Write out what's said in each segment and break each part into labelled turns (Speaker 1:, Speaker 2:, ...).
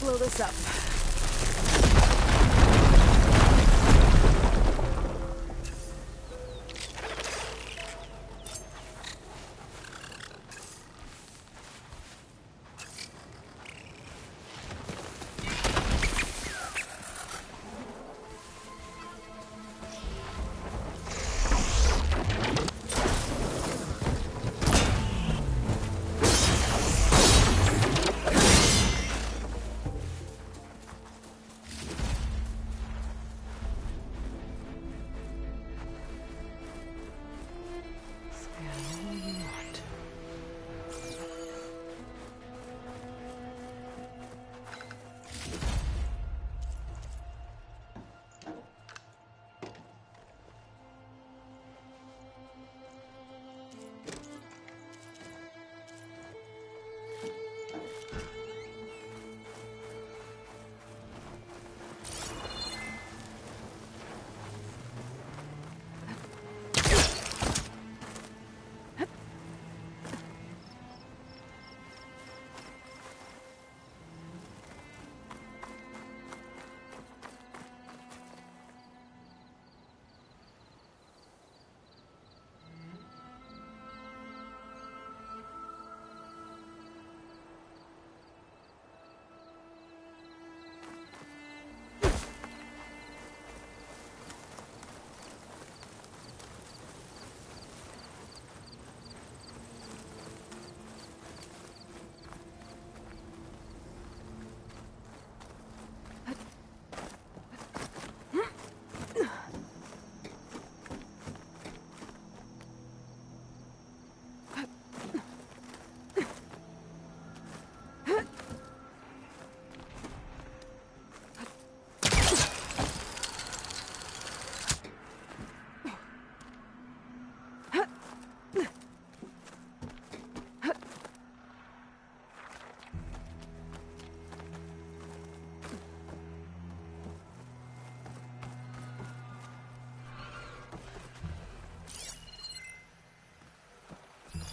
Speaker 1: blow this up.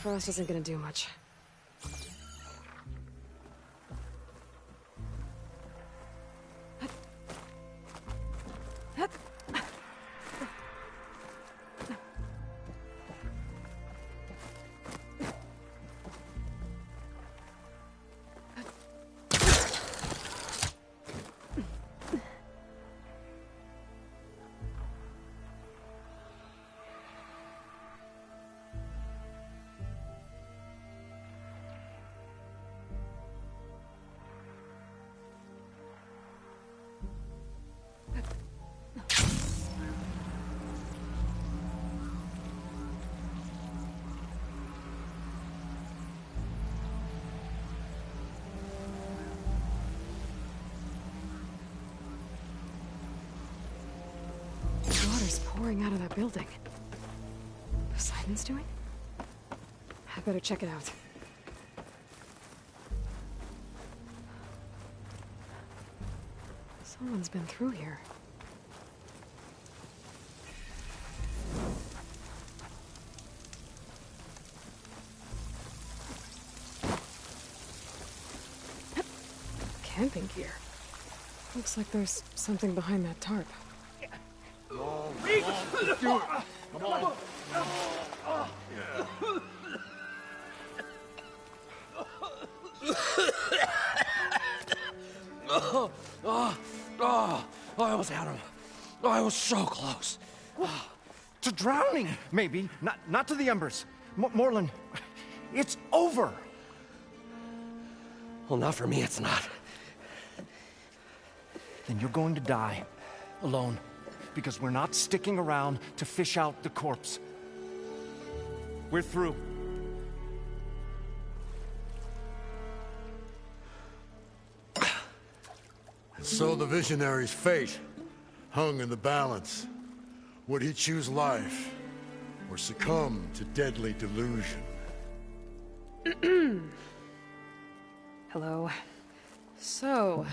Speaker 1: Frost isn't gonna do much. Water's pouring out of that building. Poseidon's doing? I better check it out. Someone's been through here. Camping gear. Looks like there's something behind that tarp.
Speaker 2: I almost had him. I was so close.
Speaker 3: To drowning, maybe. Not to the embers. Morlun, it's over.
Speaker 2: Well, not for me, it's not.
Speaker 3: Then you're going to die. Alone. Because we're not sticking around to fish out the corpse. We're through.
Speaker 4: So the visionary's fate hung in the balance. Would he choose life, or succumb to deadly delusion?
Speaker 1: Hello. So,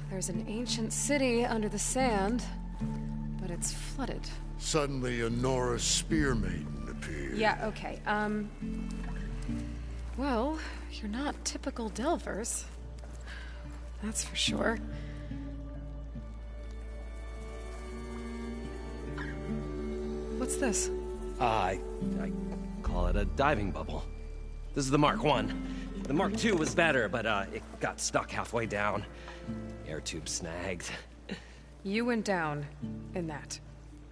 Speaker 1: there's an ancient city under the sand, but it's flooded.
Speaker 4: Suddenly, a Nora spear maiden appeared.
Speaker 1: Yeah, okay, well, you're not typical Delvers. that's for sure. What's this?
Speaker 2: I call it a diving bubble. This is the Mark I. The Mark II was better, but it got stuck halfway down. Air tube snagged.
Speaker 1: You went down in that.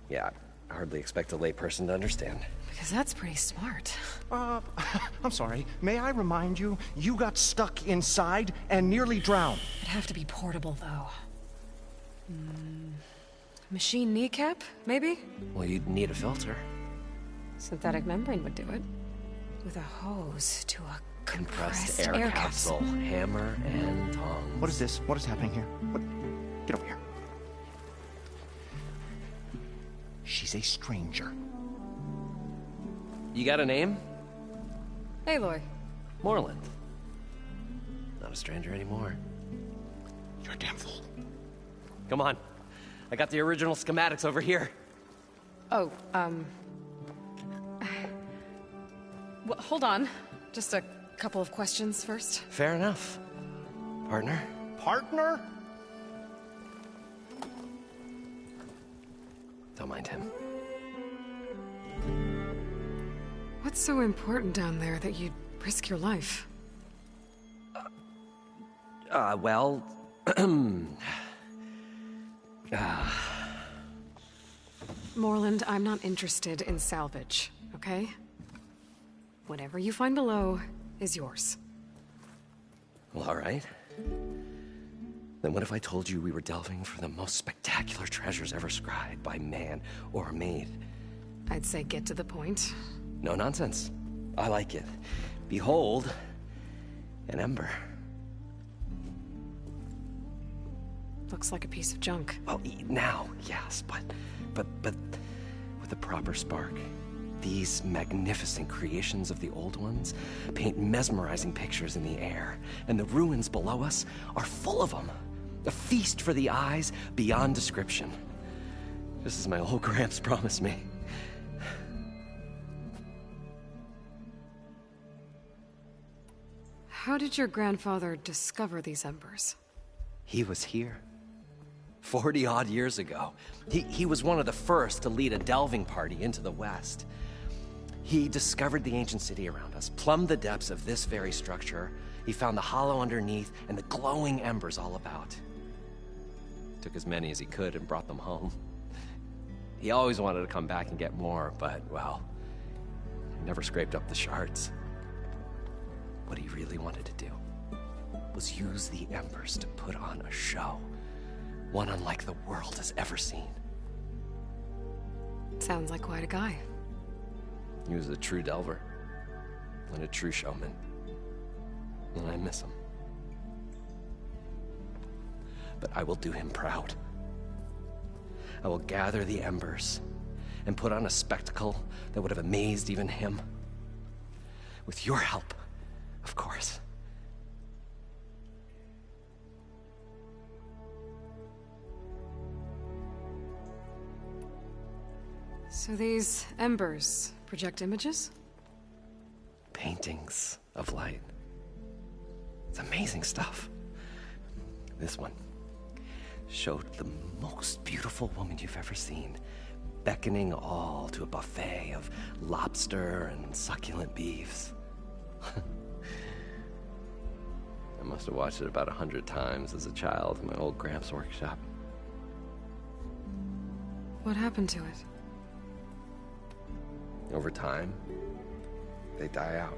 Speaker 2: Yeah, I hardly expect a layperson to understand.
Speaker 1: Because that's pretty smart.
Speaker 3: I'm sorry. May I remind you, you got stuck inside and nearly drowned.
Speaker 1: It'd have to be portable, though. Machine kneecap, maybe?
Speaker 2: Well, you'd need a filter.
Speaker 1: Synthetic membrane would do it. With a hose to a compressed
Speaker 2: Air capsule. Hammer and tongs.
Speaker 3: What is this? What is happening here? What? Get over here. She's a stranger.
Speaker 2: You got a name?
Speaker 1: Aloy.
Speaker 2: Moreland. Not a stranger anymore.
Speaker 3: You're a damn fool.
Speaker 2: Come on. I got the original schematics over here.
Speaker 1: Oh, well, hold on. Just a couple of questions first.
Speaker 2: Fair enough. Partner?
Speaker 3: Partner?
Speaker 2: Don't mind him.
Speaker 1: What's so important down there that you'd risk your life?
Speaker 2: Well...
Speaker 1: Moreland, I'm not interested in salvage, okay? Whatever you find below is yours.
Speaker 2: Well, all right. Then what if I told you we were delving for the most spectacular treasures ever scribed by man or maid?
Speaker 1: I'd say get to the point.
Speaker 2: No nonsense. I like it. Behold, an ember.
Speaker 1: Looks like a piece of junk.
Speaker 2: Well, now, yes, but with a proper spark. These magnificent creations of the old ones paint mesmerizing pictures in the air, and the ruins below us are full of them. A feast for the eyes beyond description. Just as my old Gramps promised me.
Speaker 1: How did your grandfather discover these embers?
Speaker 2: He was here. 40-odd years ago. He was one of the first to lead a delving party into the West. He discovered the ancient city around us, plumbed the depths of this very structure. He found the hollow underneath and the glowing embers all about. Took as many as he could and brought them home. He always wanted to come back and get more, but, well, he never scraped up the shards. What he really wanted to do was use the embers to put on a show. One unlike the world has ever seen.
Speaker 1: Sounds like quite a guy.
Speaker 2: He was a true delver. And a true showman. And I miss him. But I will do him proud. I will gather the embers and put on a spectacle that would have amazed even him. With your help, of course.
Speaker 1: So these embers project images?
Speaker 2: Paintings of light. It's amazing stuff. This one showed the most beautiful woman you've ever seen, beckoning all to a buffet of lobster and succulent beefs. I must have watched it about 100 times as a child in my old Gramps workshop.
Speaker 1: What happened to it?
Speaker 2: Over time, they die out.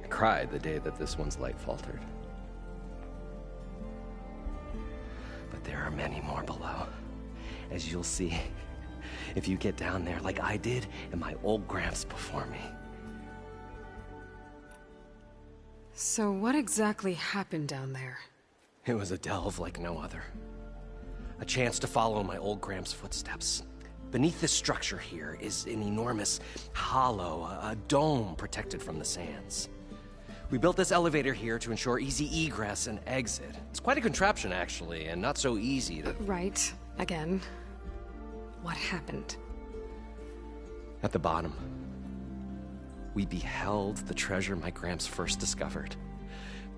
Speaker 2: I cried the day that this one's light faltered. But there are many more below, as you'll see if you get down there like I did and my old Gramps before me.
Speaker 1: So what exactly happened down there?
Speaker 2: It was a delve like no other. A chance to follow my old Gramps' footsteps. Beneath this structure here is an enormous hollow, a dome protected from the sands. We built this elevator here to ensure easy egress and exit. It's quite a contraption, actually, and not so easy to...
Speaker 1: Right. Again. What happened?
Speaker 2: At the bottom, we beheld the treasure my Gramps first discovered.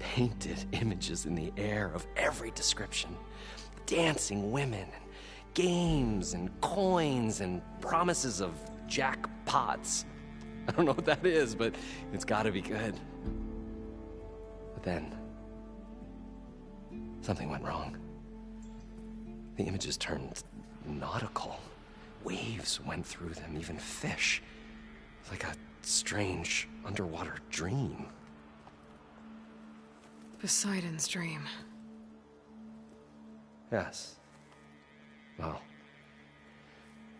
Speaker 2: painted images in the air of every description. Dancing women, and games, and coins, and promises of jackpots. I don't know what that is, but it's gotta be good. But then, something went wrong. The images turned nautical. Waves went through them, even fish. It's like a strange underwater dream.
Speaker 1: Poseidon's dream.
Speaker 2: Yes. Well,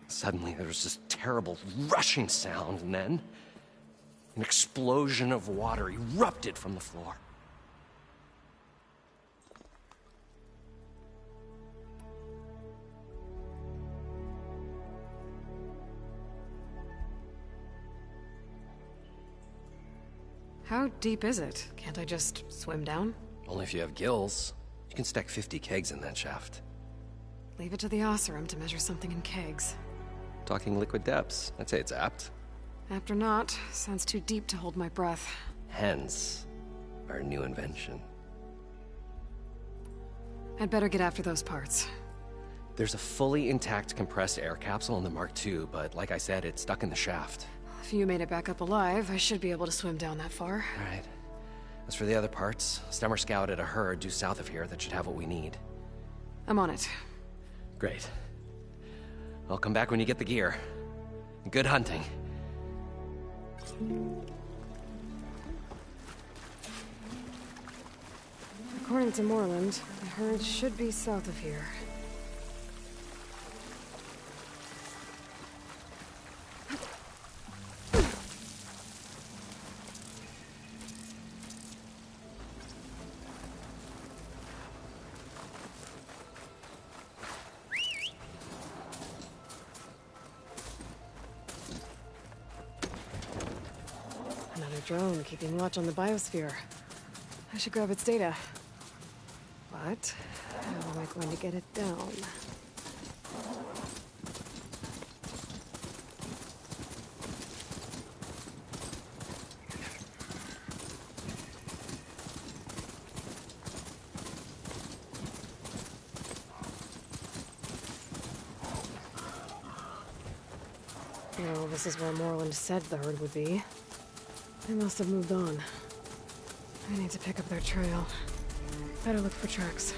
Speaker 2: suddenly there was this terrible rushing sound, and then an explosion of water erupted from the floor.
Speaker 1: How deep is it? Can't I just swim down?
Speaker 2: Only if you have gills. You can stack 50 kegs in that shaft.
Speaker 1: Leave it to the Oseram to measure something in kegs.
Speaker 2: Talking liquid depths, I'd say it's apt.
Speaker 1: Apt or not, sounds too deep to hold my breath.
Speaker 2: Hence, our new invention.
Speaker 1: I'd better get after those parts.
Speaker 2: There's a fully intact compressed air capsule in the Mark II, but like I said, it's stuck in the shaft.
Speaker 1: If you made it back up alive, I should be able to swim down that far.
Speaker 2: All right. As for the other parts, Stemmer scouted a herd due south of here that should have what we need.
Speaker 1: I'm on it.
Speaker 2: Great. I'll come back when you get the gear. Good hunting.
Speaker 1: According to Moreland, the herd should be south of here. Another drone keeping watch on the biosphere. I should grab its data. But how am I going to get it down? Well, this is where Moreland said the herd would be. They must have moved on. I need to pick up their trail. Better look for tracks.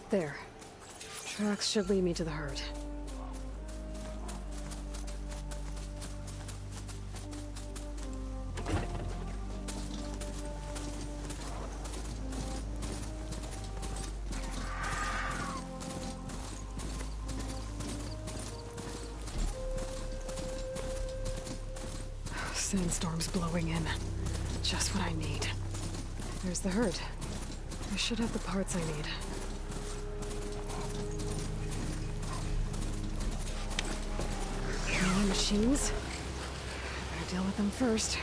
Speaker 1: There. Tracks should lead me to the herd. Sandstorm's blowing in. Just what I need. There's the herd. I should have the parts I need. More machines? I better deal with them first.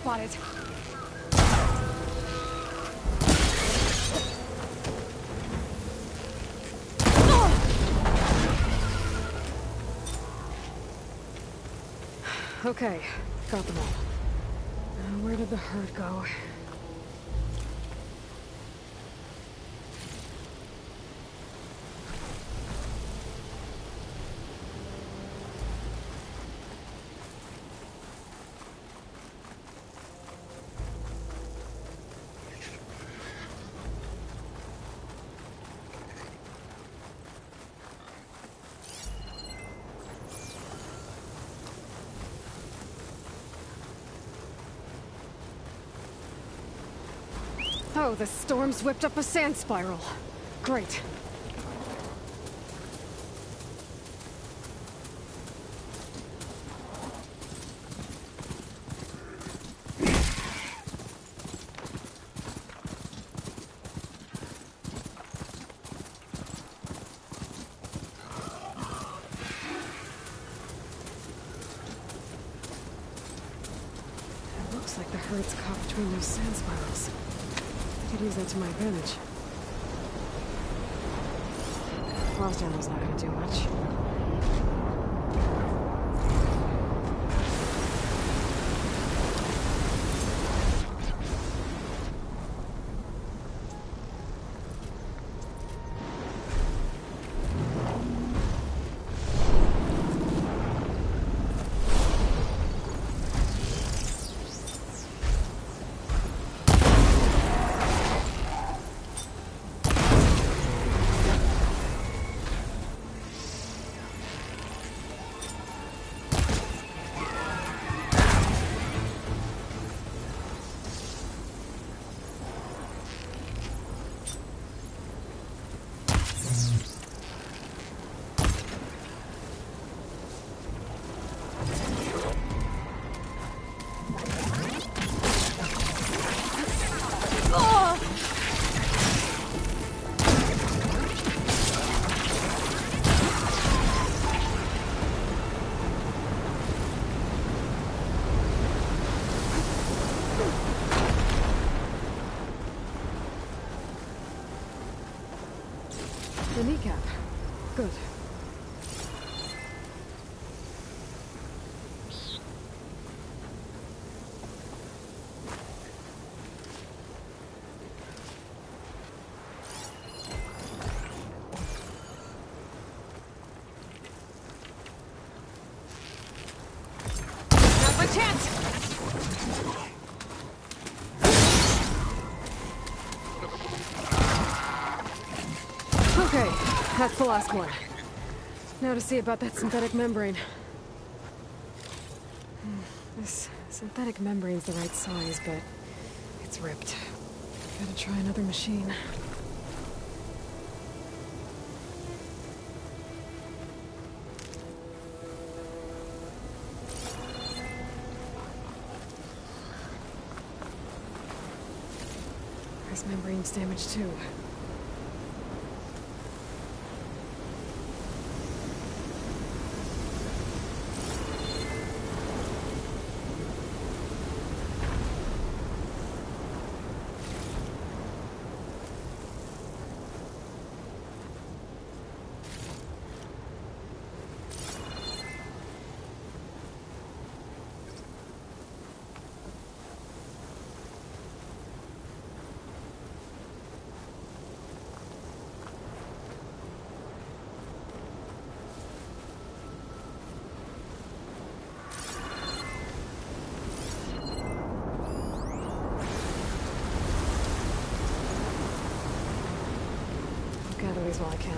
Speaker 1: Spotted. Okay, got them all. Now, where did the herd go? Oh, the storm's whipped up a sand spiral. Great. It looks like the herd's caught between those sand spirals. I could use that to my advantage. Frost armor's not gonna do much. The kneecap. Good. Now's my chance! Okay, that's the last one. Now to see about that synthetic membrane. This synthetic membrane's the right size, but it's ripped. Gotta try another machine. This membrane's damaged too. Gather these while I can.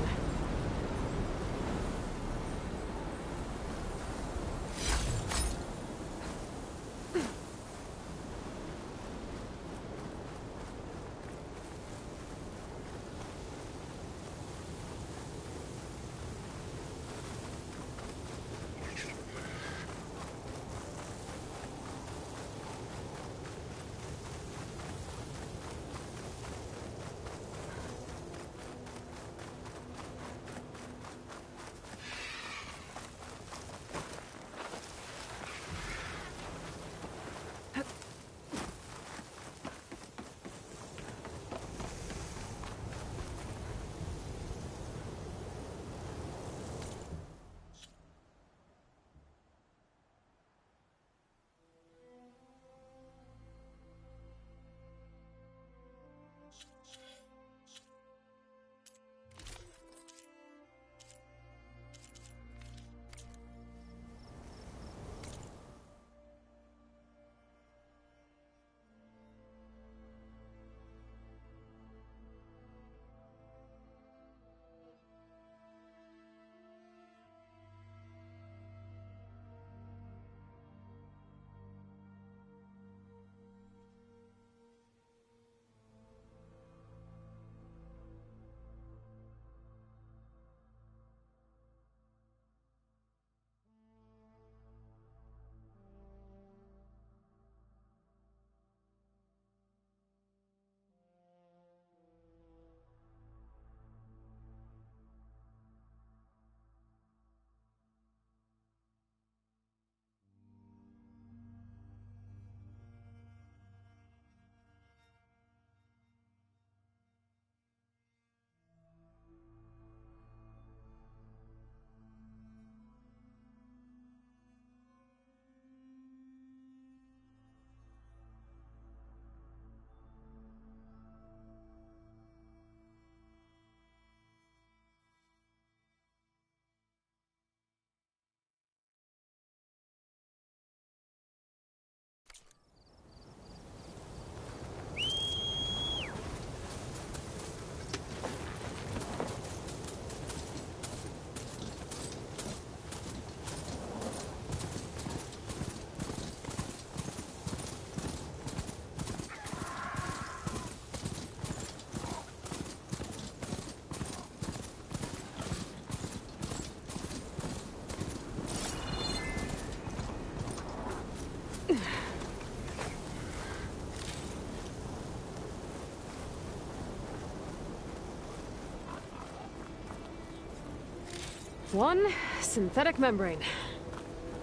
Speaker 1: One synthetic membrane.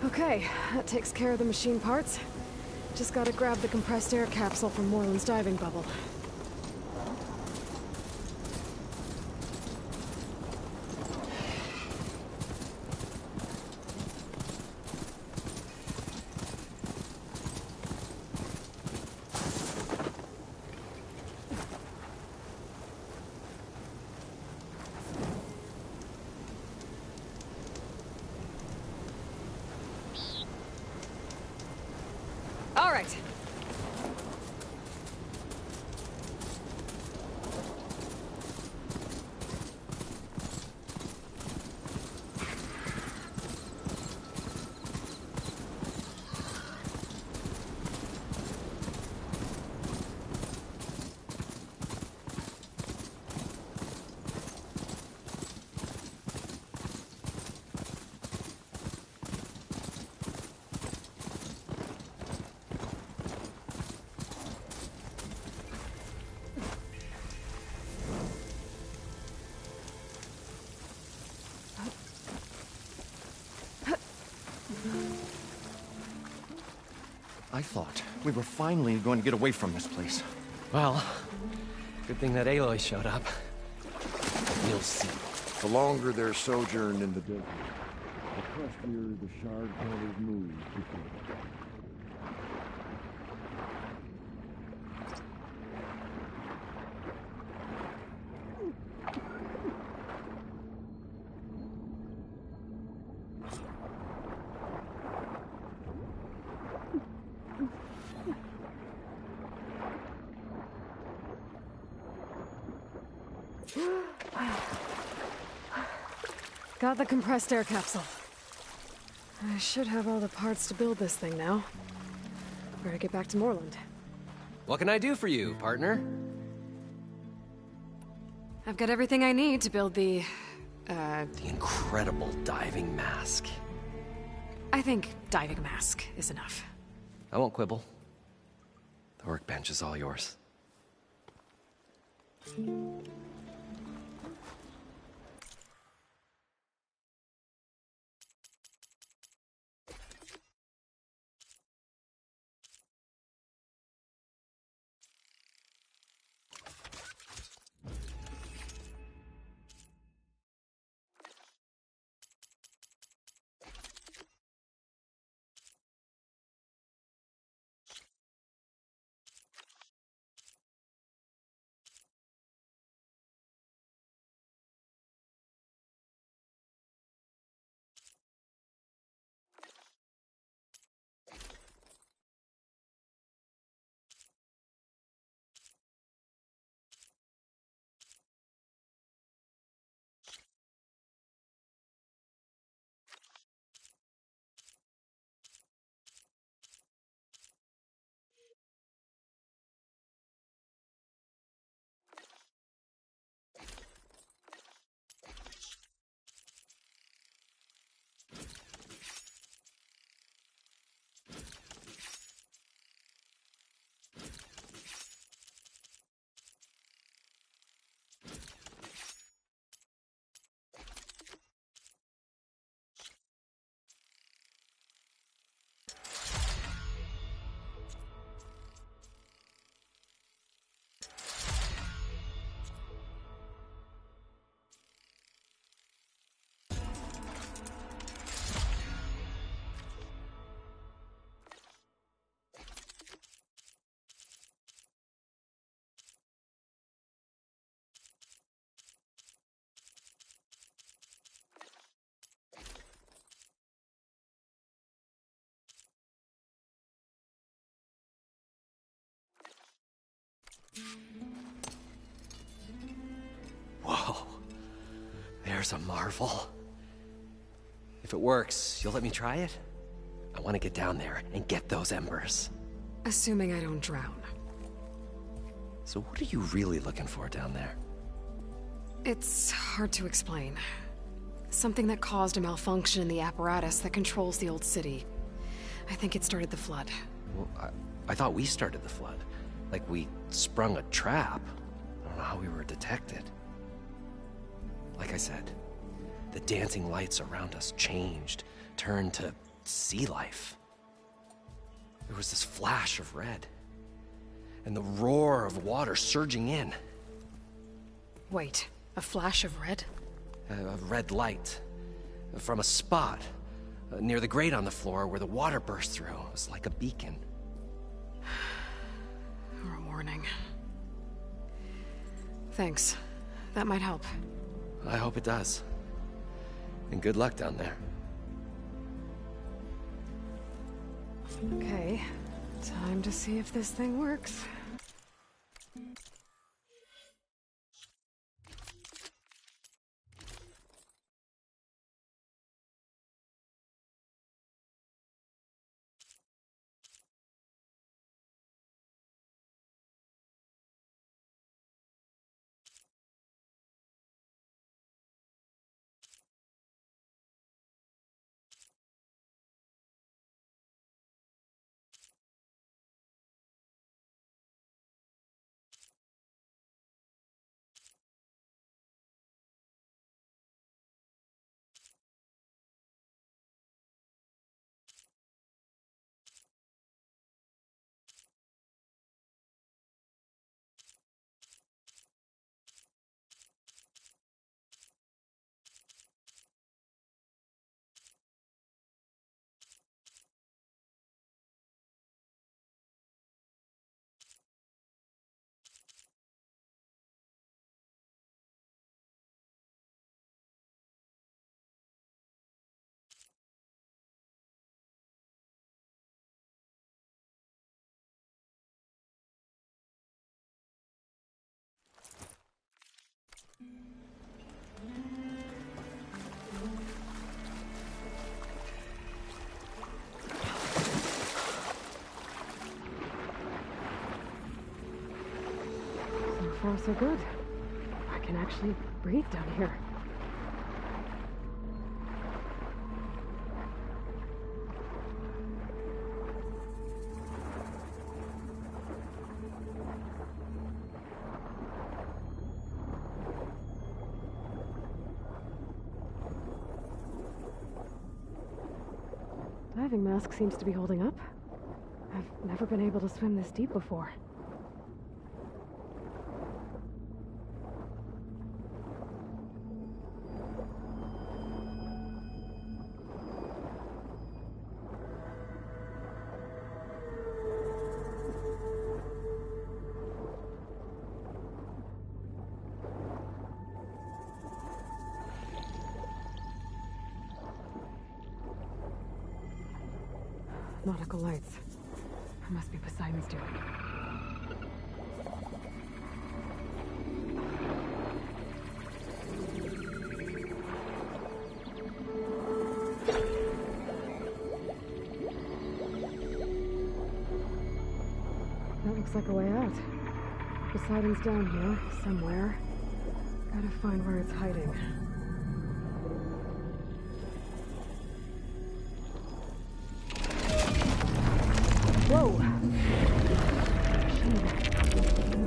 Speaker 1: Okay, that takes care of the machine parts. Just gotta grab the compressed air capsule from Moreland's diving bubble. All right.
Speaker 3: I thought we were finally going to get away from this place.
Speaker 2: Well, good thing that Aloy showed up. You'll see.
Speaker 4: The longer their sojourn in the desert, the crustier the Shard Caller's moves become.
Speaker 1: Got the compressed air capsule. I should have all the parts to build this thing now. Better get back to Moreland.
Speaker 2: What can I do for you, partner?
Speaker 1: I've got everything I need to build the
Speaker 2: incredible diving mask.
Speaker 1: I think diving mask is enough.
Speaker 2: I won't quibble. The workbench is all yours. Whoa. There's a marvel. If it works, you'll let me try it? I want to get down there and get those embers.
Speaker 1: Assuming I don't drown.
Speaker 2: So what are you really looking for down there?
Speaker 1: It's hard to explain. Something that caused a malfunction in the apparatus that controls the old city. I think it started the flood.
Speaker 2: Well, I thought we started the flood. Like we sprung a trap. I don't know how we were detected. Like I said, The dancing lights around us changed, turned to sea life. There was this flash of red, and the roar of water surging in.
Speaker 1: Wait, a flash of red?
Speaker 2: A red light from a spot near the grate on the floor where the water burst through. It was like a beacon.
Speaker 1: Or a warning. Thanks. That might help.
Speaker 2: I hope it does. And good luck down there.
Speaker 1: Okay, time to see if this thing works. So far, so good. I can actually breathe down here. Diving mask seems to be holding up. I've never been able to swim this deep before. Nautical lights. It must be Poseidon's doing. That looks like a way out. Poseidon's down here, somewhere. Gotta find where it's hiding. Whoa!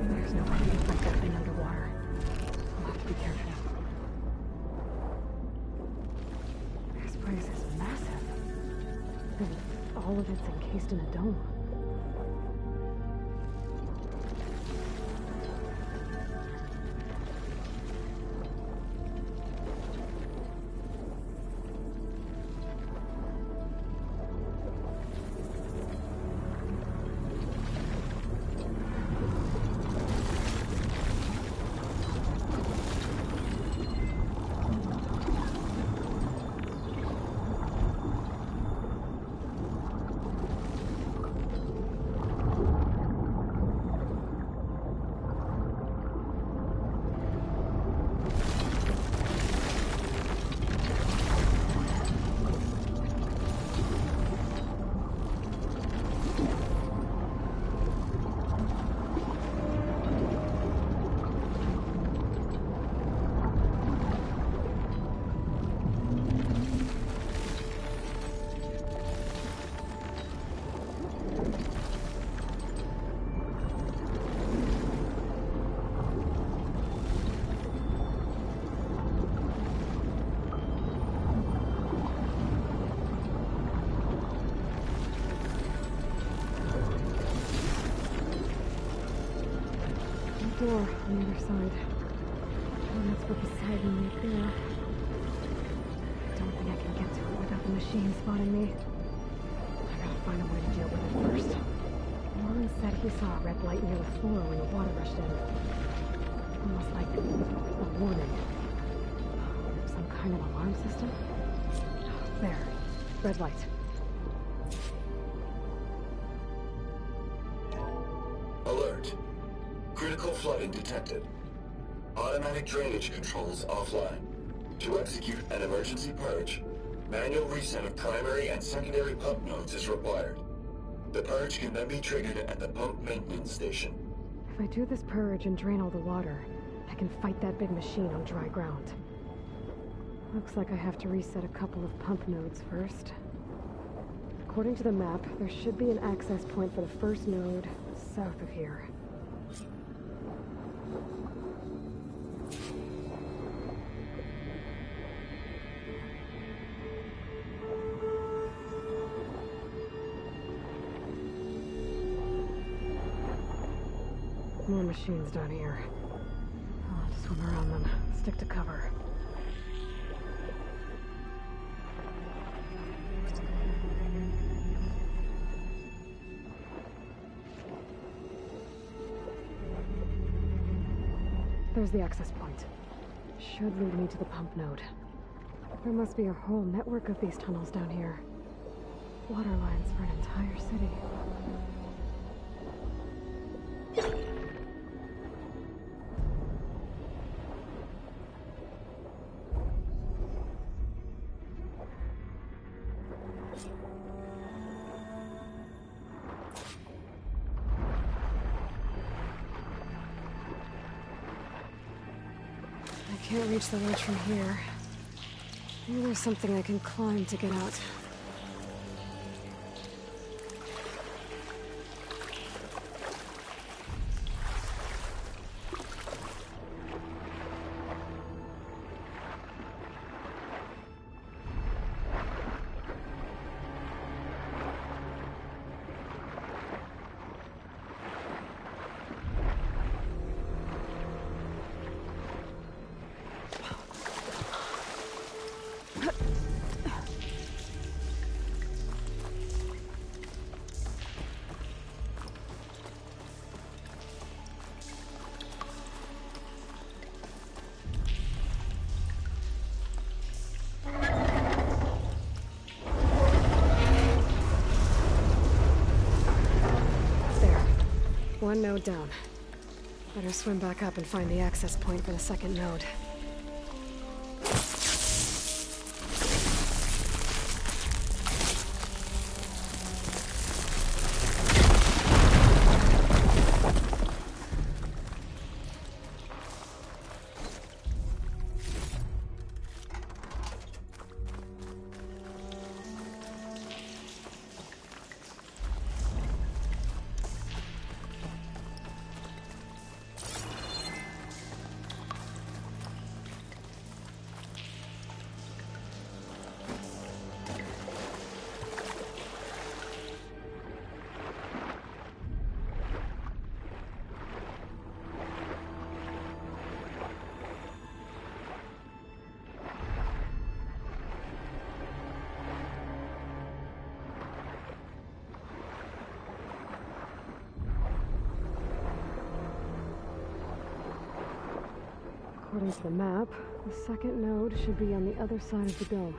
Speaker 1: There's no way to fight that thing underwater. I'll have to be careful. This place is massive. And all of it's encased in a dome. door on the other side. And that's what Poseidon made there. I don't think I can get to it without the machine spotting me. I gotta find a way to deal with it first. Warren said he saw a red light near the floor when the water rushed in. Almost like a warning. Some kind of alarm system? There. Red light.
Speaker 5: Alert. Critical flooding detected. Automatic drainage controls offline. To execute an emergency purge, manual reset of primary and secondary pump nodes is required. The purge can then be triggered at the pump maintenance station.
Speaker 1: If I do this purge and drain all the water, I can fight that big machine on dry ground. Looks like I have to reset a couple of pump nodes first. According to the map, there should be an access point for the first node south of here. More machines down here. I'll have to swim around them. Stick to cover. There's the access point. Should lead me to the pump node. There must be a whole network of these tunnels down here. Water lines for an entire city. I can't reach the ledge from here. Maybe there's something I can climb to get out. One node down. Better swim back up and find the access point for the second node. According to the map, the second node should be on the other side of the dome.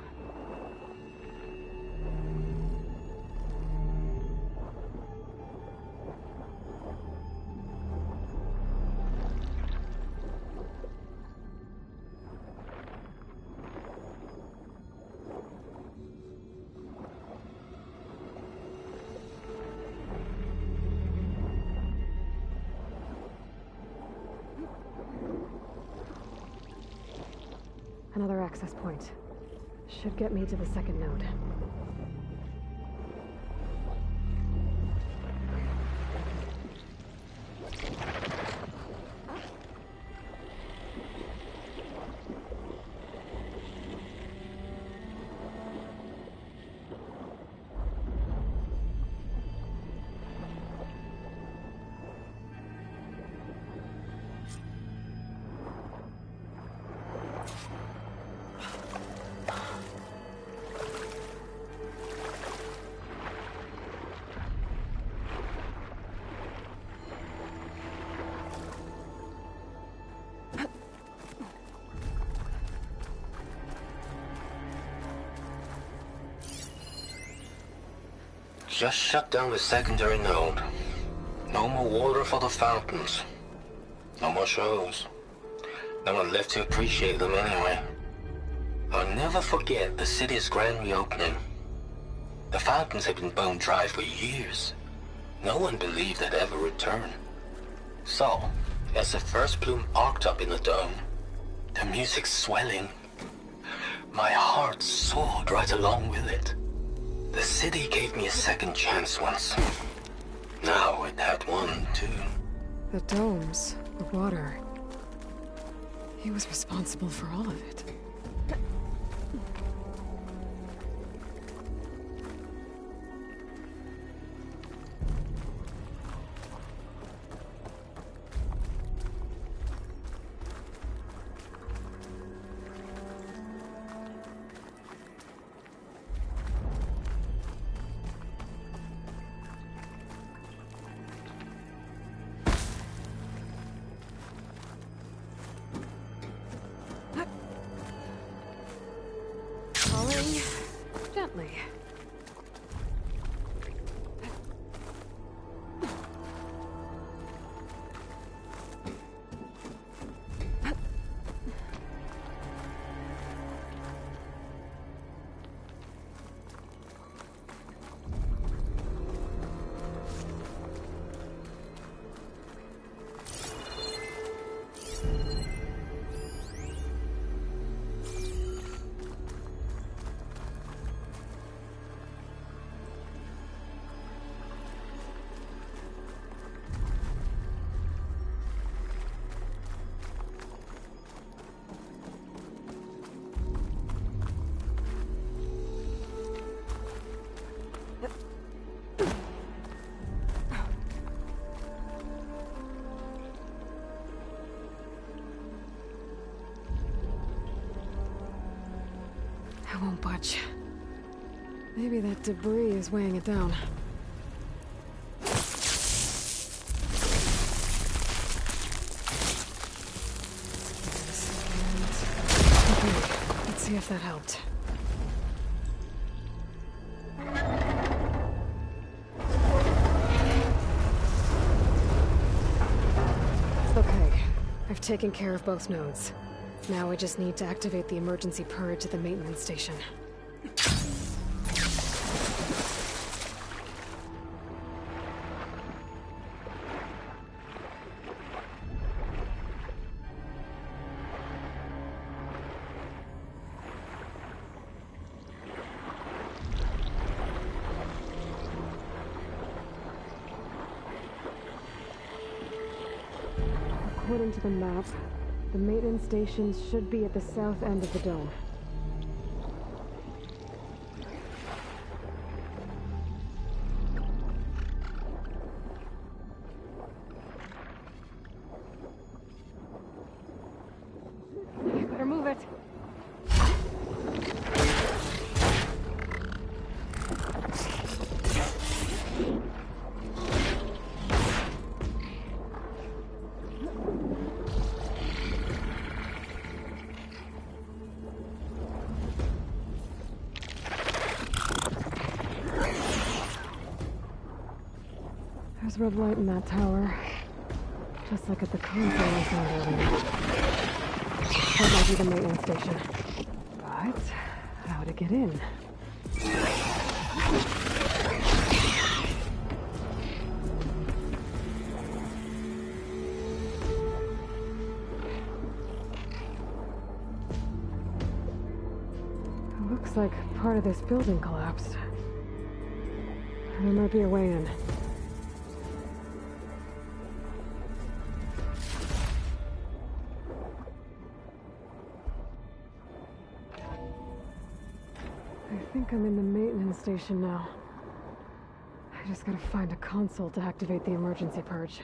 Speaker 1: Another access point. Should get me to the second node.
Speaker 6: just shut down the secondary node. No more water for the fountains. No more shows. No one left to appreciate them anyway. I'll never forget the city's grand reopening. The fountains had been bone dry for years. No one believed they'd ever return. So, as the first plume arced up in the dome, the music swelling, my heart soared right along with it. The city gave me a second chance once. Now it had one, too.
Speaker 1: The domes, the water. He was responsible for all of it. Falling gently. I won't budge. Maybe that debris is weighing it down. Okay, let's see if that helped. Okay, I've taken care of both nodes. Now I just need to activate the emergency purge at the maintenance station. According to the map, the maintenance stations should be at the south end of the dome. Better move it. There's red light in that tower. Just like at the console I found earlier. That might be the maintenance station. But how to get in? It looks like part of this building collapsed. There might be a way in. I think I'm in the maintenance station now. I just gotta find a console to activate the emergency purge.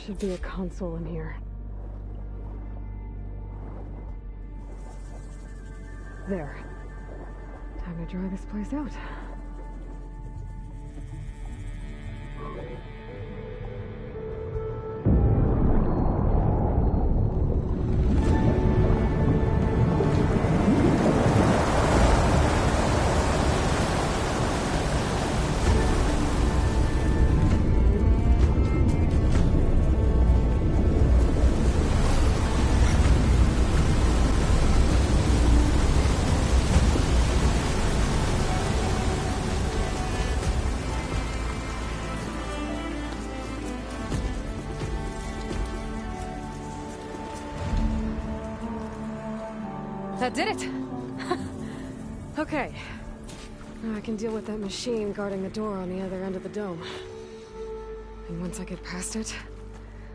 Speaker 1: Should be a console in here. There. Time to dry this place out. That did it! Okay. Now I can deal with that machine guarding the door on the other end of the dome. And once I get past it,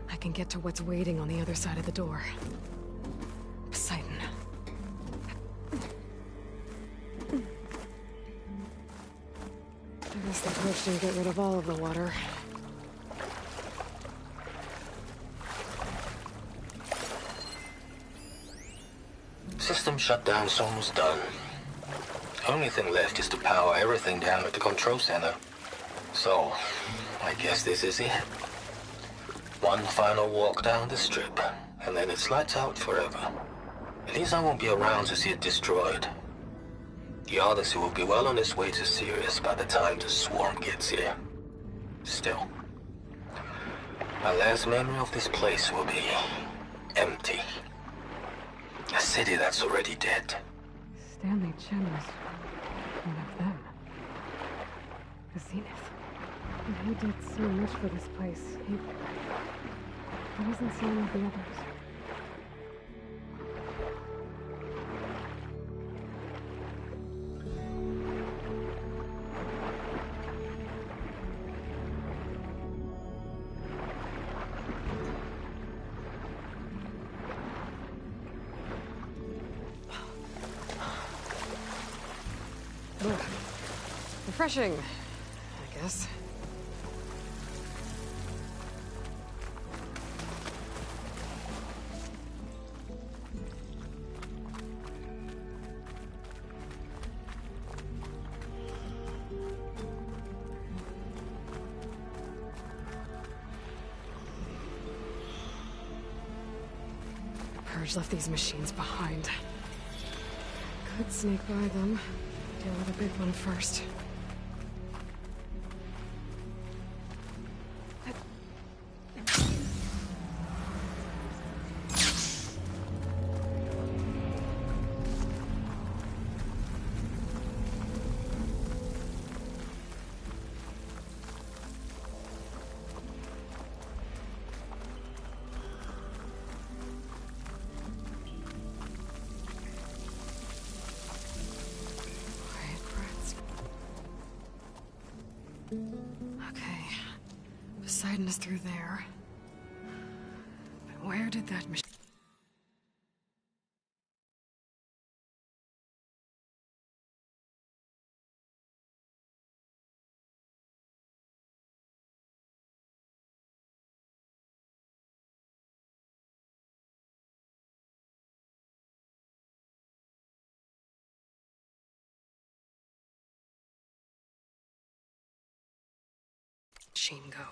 Speaker 1: I can get to what's waiting on the other side of the door. Poseidon. I guess the torch didn't get rid of all of the water.
Speaker 6: System shutdown's almost done. Only thing left is to power everything down at the control center. So, I guess this is it. One final walk down the strip, and then it's lights out forever. At least I won't be around to see it destroyed. The Odyssey will be well on its way to Sirius by the time the swarm gets here. Still, my last memory of this place will be empty. A city that's already dead.
Speaker 1: Stanley Chen was one of them. The Zenith. And he did so much for this place. He wasn't same with the others. Refreshing, I guess. The Purge left these machines behind. Could sneak by them. Deal with the big one first. Okay. Poseidon is through there. But where did that machine... go?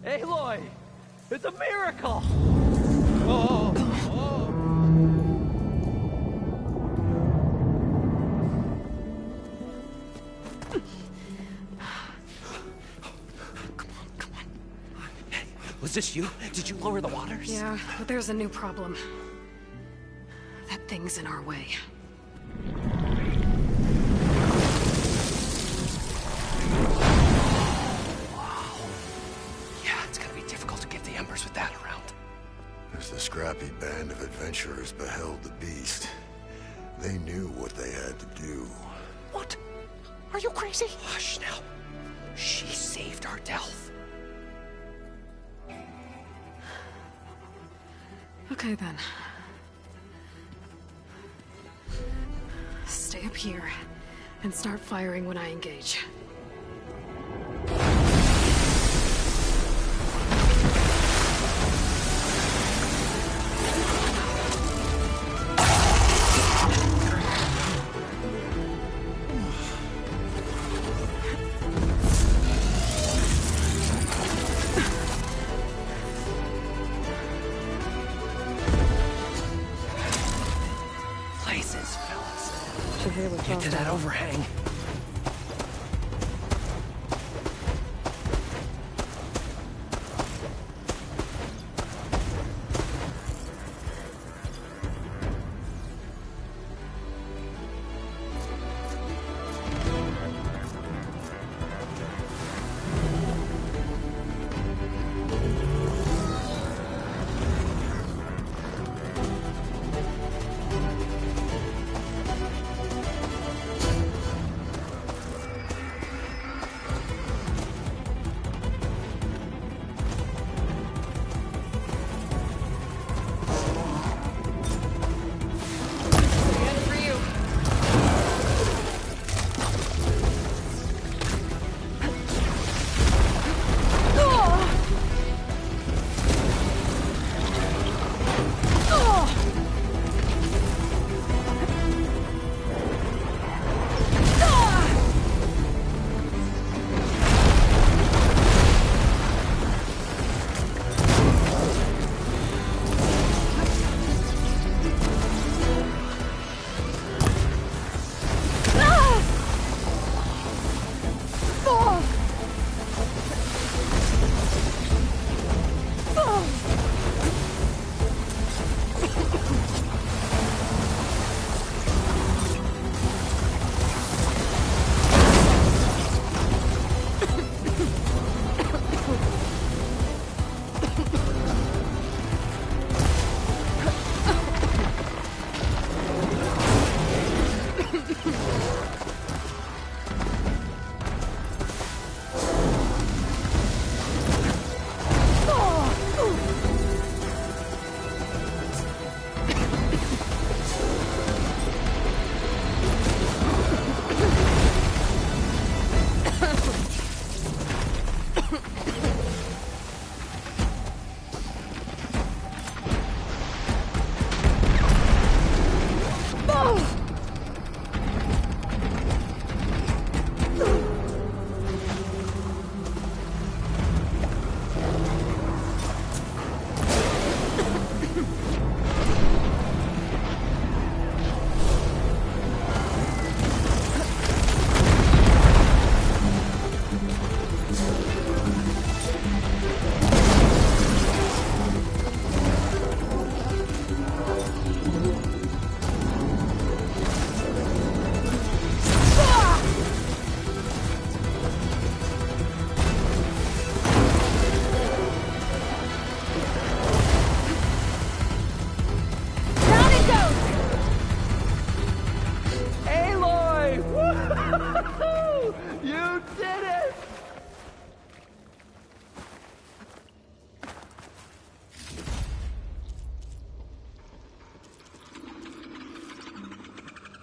Speaker 7: Aloy! It's a miracle! Oh! Oh!
Speaker 2: Come on. Hey, was this you? Did you lower the waters?
Speaker 1: Yeah, but there's a new problem. That thing's in our way.
Speaker 2: With that around.
Speaker 4: As the scrappy band of adventurers beheld the beast, they knew what they had to do.
Speaker 2: What? Are you crazy? Hush now. She saved our Delph.
Speaker 1: Okay then. Stay up here and start firing when I engage. Halo
Speaker 2: Get to that overhang.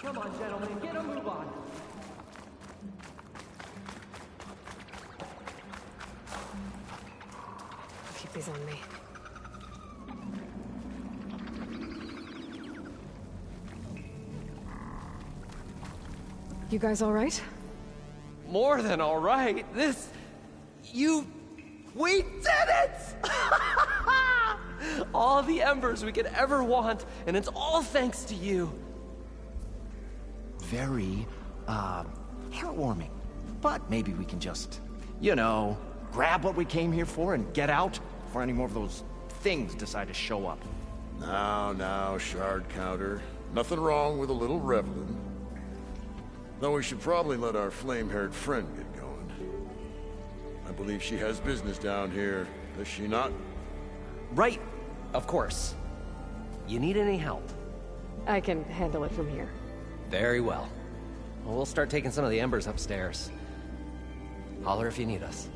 Speaker 7: Come on, gentlemen, get a move on.
Speaker 1: Keep these on me. You guys all right?
Speaker 2: More than all right. We did it! All the embers we could ever want, and it's all thanks to you.
Speaker 3: Very, heartwarming. But maybe we can just, you know, grab what we came here for and get out before any more of those things decide to show up.
Speaker 4: Now, Shard Counter. Nothing wrong with a little reveling. Though we should probably let our flame-haired friend get going. I believe she has business down here, does she not?
Speaker 2: Right, of course. You need any help?
Speaker 1: I can handle it from here.
Speaker 2: Very well. Well, we'll start taking some of the embers upstairs. Holler if you need us.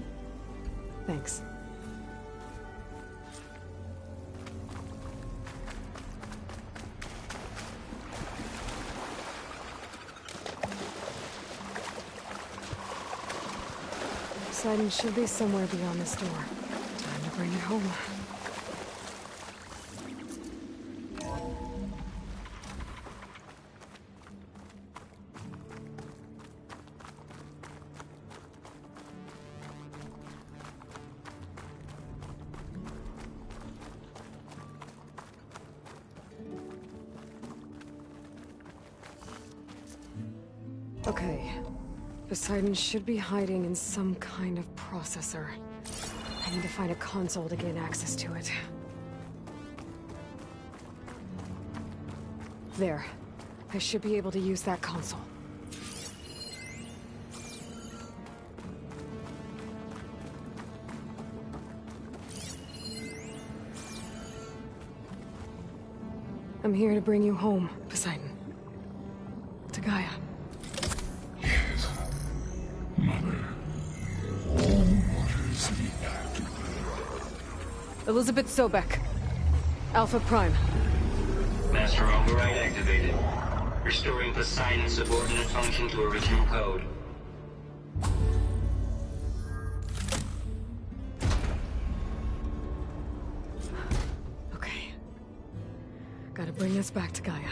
Speaker 1: Thanks. Poseidon should be somewhere beyond this door. Time to bring it home. Okay. Poseidon should be hiding in some kind of processor. I need to find a console to gain access to it. There. I should be able to use that console. I'm here to bring you home, Poseidon. To Gaia.
Speaker 8: Yes. Mother. Oh, what is the act?
Speaker 1: Elizabeth Sobek. Alpha Prime.
Speaker 6: Master override activated. Restoring Poseidon's subordinate function to original code.
Speaker 1: Okay. Gotta bring this back to Gaia.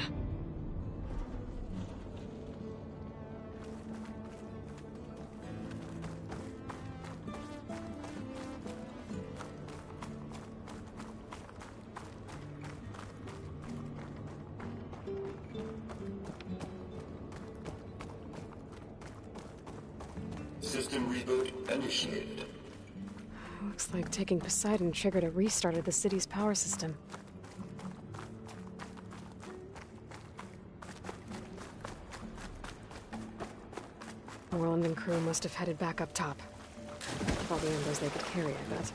Speaker 5: System reboot initiated.
Speaker 1: Looks like taking Poseidon triggered a restart of the city's power system. Roland and crew must have headed back up top. With all the embers they could carry, I bet.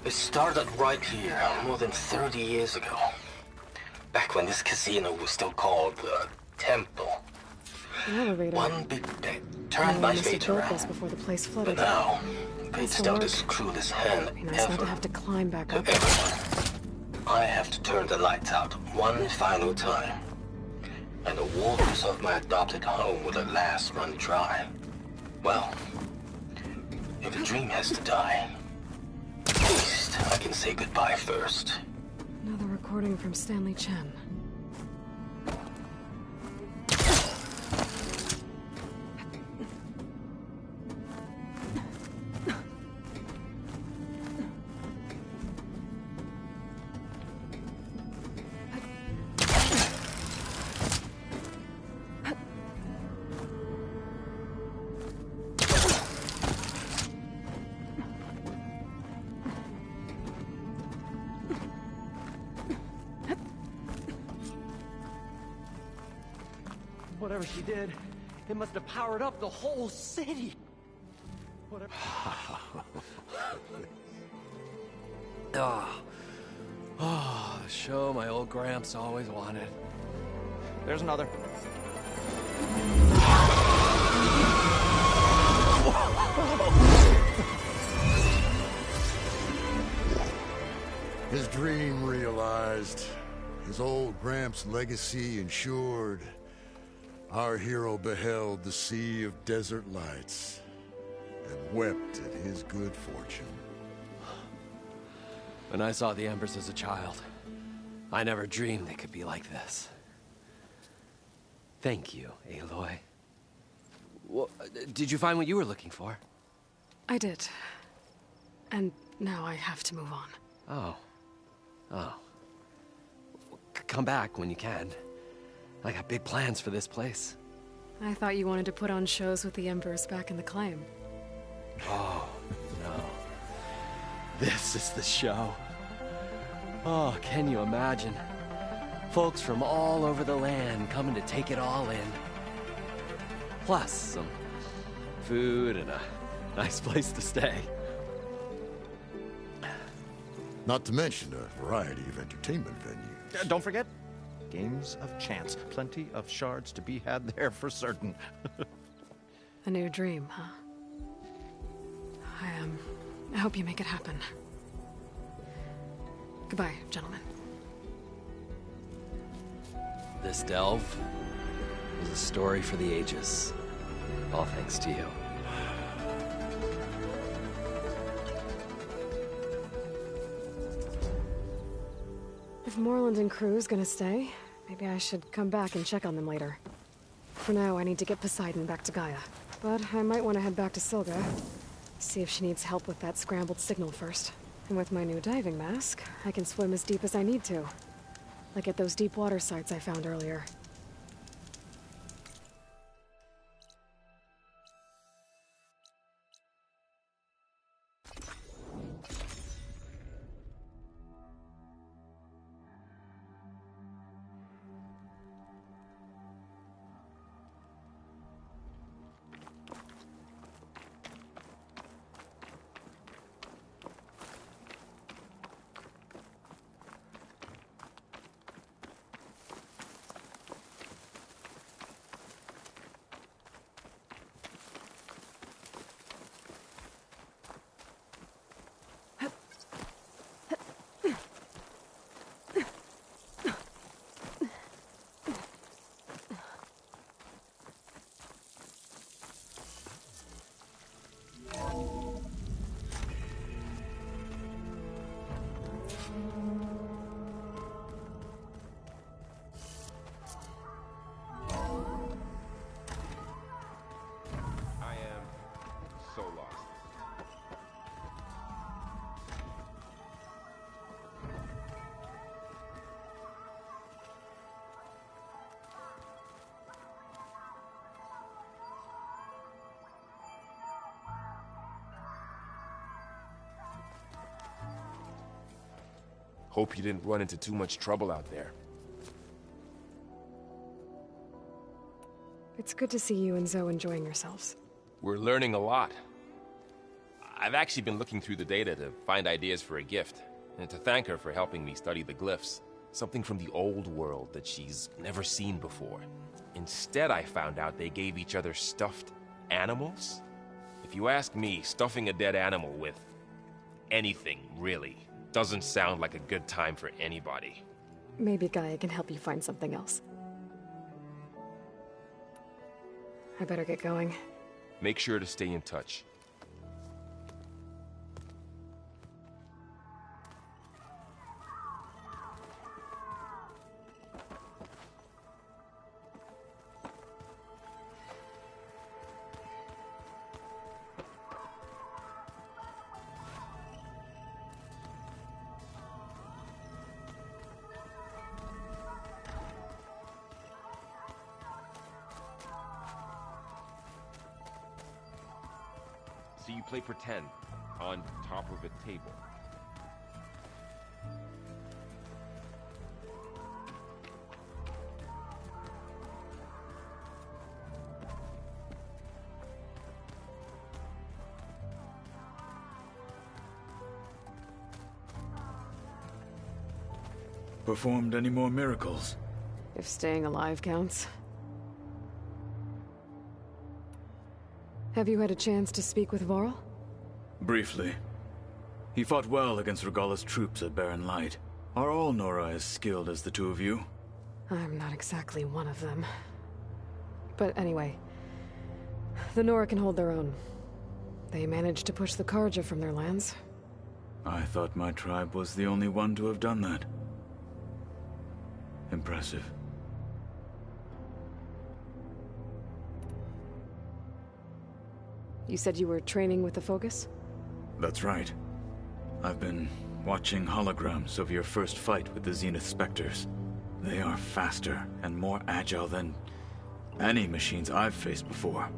Speaker 6: It started right here, more than 30 years ago. Back when this casino was still called the Temple.
Speaker 1: An elevator.
Speaker 6: One big bet turned my fate around.
Speaker 1: Before the place
Speaker 6: But
Speaker 1: flooded.
Speaker 6: now, fate's
Speaker 1: Nice
Speaker 6: dealt
Speaker 1: work.
Speaker 6: this cruelest hand
Speaker 1: Be nice not to
Speaker 6: ever
Speaker 1: have to climb back
Speaker 6: to
Speaker 1: up.
Speaker 6: everyone. I have to turn the lights out one final time. And the waters of my adopted home will at last run dry. Well, if a dream has to die, at least I can say goodbye first.
Speaker 1: Another recording from Stanley Chen.
Speaker 7: Whatever she did, it must have powered up the whole city. Whatever.
Speaker 2: Oh, the show my old Gramps always wanted.
Speaker 3: There's another.
Speaker 4: His dream realized. his old Gramps' legacy ensured, our hero beheld the sea of desert lights and wept at his good fortune.
Speaker 2: When I saw the Embers as a child, I never dreamed they could be like this. Thank you, Aloy. Well, did you find what you were looking for?
Speaker 1: I did. And now I have to move on.
Speaker 2: Oh. Oh. Come back when you can. I got big plans for this place.
Speaker 1: I thought you wanted to put on shows with the Embers back in the Claim.
Speaker 2: Oh, no. This is the show. Oh, can you imagine? Folks from all over the land coming to take it all in. Plus, some food and a nice place to stay.
Speaker 4: Not to mention a variety of entertainment venues.
Speaker 3: Don't forget, games of chance. Plenty of shards to be had there for certain.
Speaker 1: A new dream, huh? I hope you make it happen. Goodbye, gentlemen.
Speaker 2: This delve is a story for the ages. All thanks to you.
Speaker 1: If Moreland and crew's gonna stay, maybe I should come back and check on them later. For now, I need to get Poseidon back to Gaia. But I might want to head back to Silga. See if she needs help with that scrambled signal first. And with my new diving mask, I can swim as deep as I need to. Like at those deep water sites I found earlier.
Speaker 9: Hope you didn't run into too much trouble out there.
Speaker 1: It's good to see you and Zoe enjoying yourselves.
Speaker 9: We're learning a lot. I've actually been looking through the data to find ideas for a gift, and to thank her for helping me study the glyphs. Something from the old world that she's never seen before. Instead, I found out they gave each other stuffed animals. If you ask me, stuffing a dead animal with anything, really, doesn't sound like a good time for anybody.
Speaker 1: Maybe Gaia can help you find something else. I better get going.
Speaker 9: Make sure to stay in touch. So you play pretend on top of a table.
Speaker 10: Performed any more miracles?
Speaker 1: If staying alive counts. Have you had a chance to speak with Varl?
Speaker 10: Briefly. He fought well against Regalla's troops at Barren Light. Are all Nora as skilled as the two of you?
Speaker 1: I'm not exactly one of them. But anyway, the Nora can hold their own. They managed to push the Karja from their lands.
Speaker 10: I thought my tribe was the only one to have done that. Impressive.
Speaker 1: You said you were training with the Focus?
Speaker 10: That's right. I've been watching holograms of your first fight with the Zenith Spectres. They are faster and more agile than any machines I've faced before.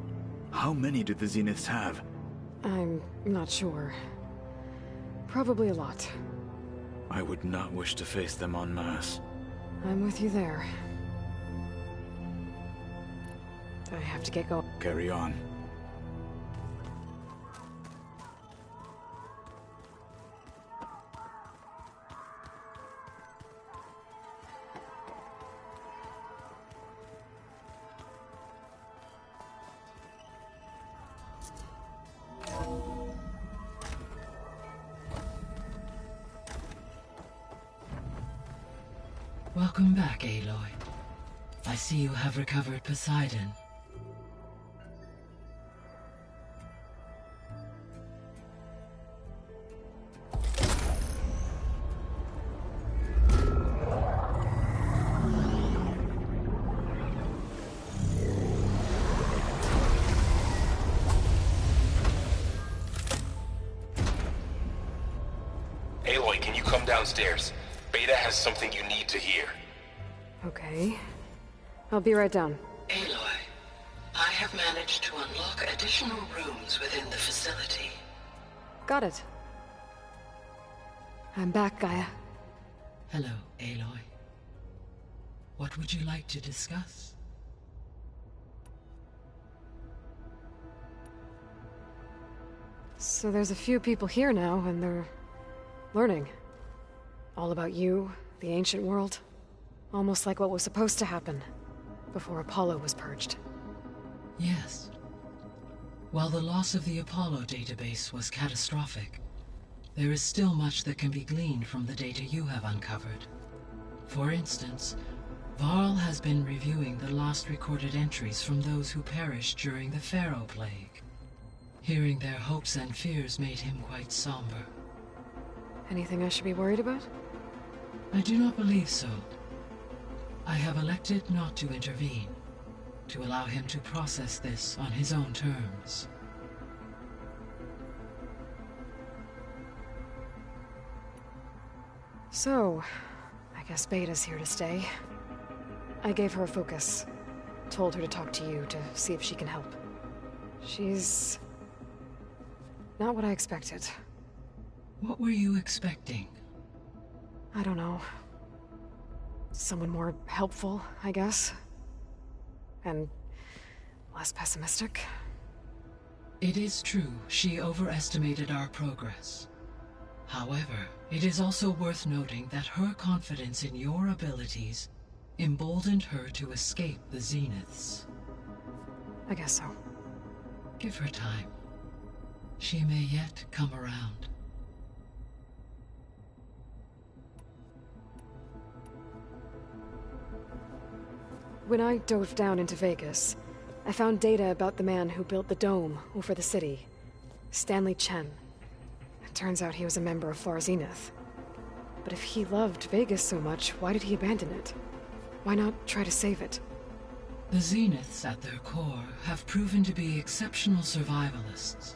Speaker 10: How many do the Zeniths have?
Speaker 1: I'm not sure. Probably a lot.
Speaker 10: I would not wish to face them en masse.
Speaker 1: I'm with you there. I have to get going.
Speaker 10: Carry on.
Speaker 11: Welcome back, Aloy. I see you have recovered Poseidon.
Speaker 9: Aloy, can you come downstairs? Beta has something you need to hear.
Speaker 1: Okay. I'll be right down.
Speaker 11: Aloy, I have managed to unlock additional rooms within the facility.
Speaker 1: Got it. I'm back, Gaia.
Speaker 11: Hello, Aloy. What would you like to discuss?
Speaker 1: So there's a few people here now, and they're learning. All about you, the ancient world. Almost like what was supposed to happen before Apollo was purged.
Speaker 11: Yes. While the loss of the Apollo database was catastrophic, there is still much that can be gleaned from the data you have uncovered. For instance, Varl has been reviewing the last recorded entries from those who perished during the Pharaoh Plague. Hearing their hopes and fears made him quite somber.
Speaker 1: Anything I should be worried about?
Speaker 11: I do not believe so. I have elected not to intervene, to allow him to process this on his own terms.
Speaker 1: So, I guess Beta's here to stay. I gave her a focus. Told her to talk to you to see if she can help. She's not what I expected.
Speaker 11: What were you expecting?
Speaker 1: I don't know. Someone more helpful, I guess. And less pessimistic.
Speaker 11: It is true she overestimated our progress. However, it is also worth noting that her confidence in your abilities emboldened her to escape the Zeniths.
Speaker 1: I guess so.
Speaker 11: Give her time. She may yet come around.
Speaker 1: When I dove down into Vegas, I found data about the man who built the dome over the city. Stanley Chen. It turns out he was a member of Far Zenith. But if he loved Vegas so much, why did he abandon it? Why not try to save it?
Speaker 11: The Zeniths, at their core, have proven to be exceptional survivalists.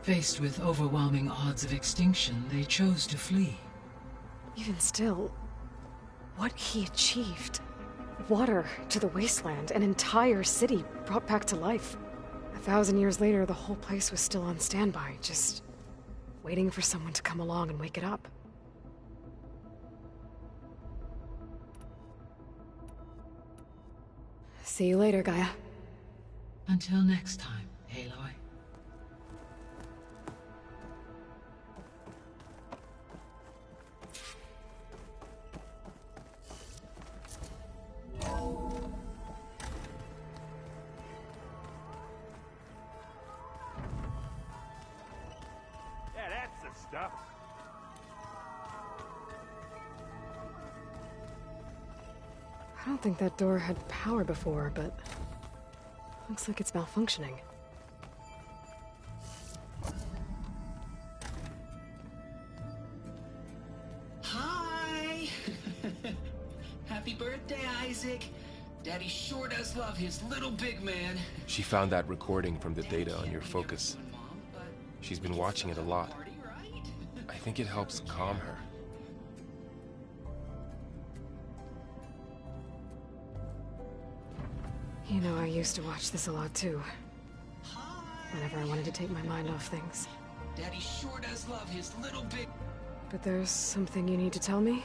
Speaker 11: Faced with overwhelming odds of extinction, they chose to flee.
Speaker 1: Even still, what he achieved. Water to the wasteland, an entire city brought back to life. 1,000 years later, the whole place was still on standby, just waiting for someone to come along and wake it up. See you later, Gaia.
Speaker 11: Until next time, Aloy.
Speaker 12: Yeah, that's the stuff.
Speaker 1: I don't think that door had power before, but looks like it's malfunctioning.
Speaker 12: Hi! Happy birthday, Isaac. Daddy sure does love his little big man.
Speaker 9: She found that recording from the data on your focus. She's been watching it a lot. I think it helps calm her.
Speaker 1: You know, I used to watch this a lot too. Whenever I wanted to take my mind off things.
Speaker 12: Daddy sure does love his little big...
Speaker 1: But there's something you need to tell me?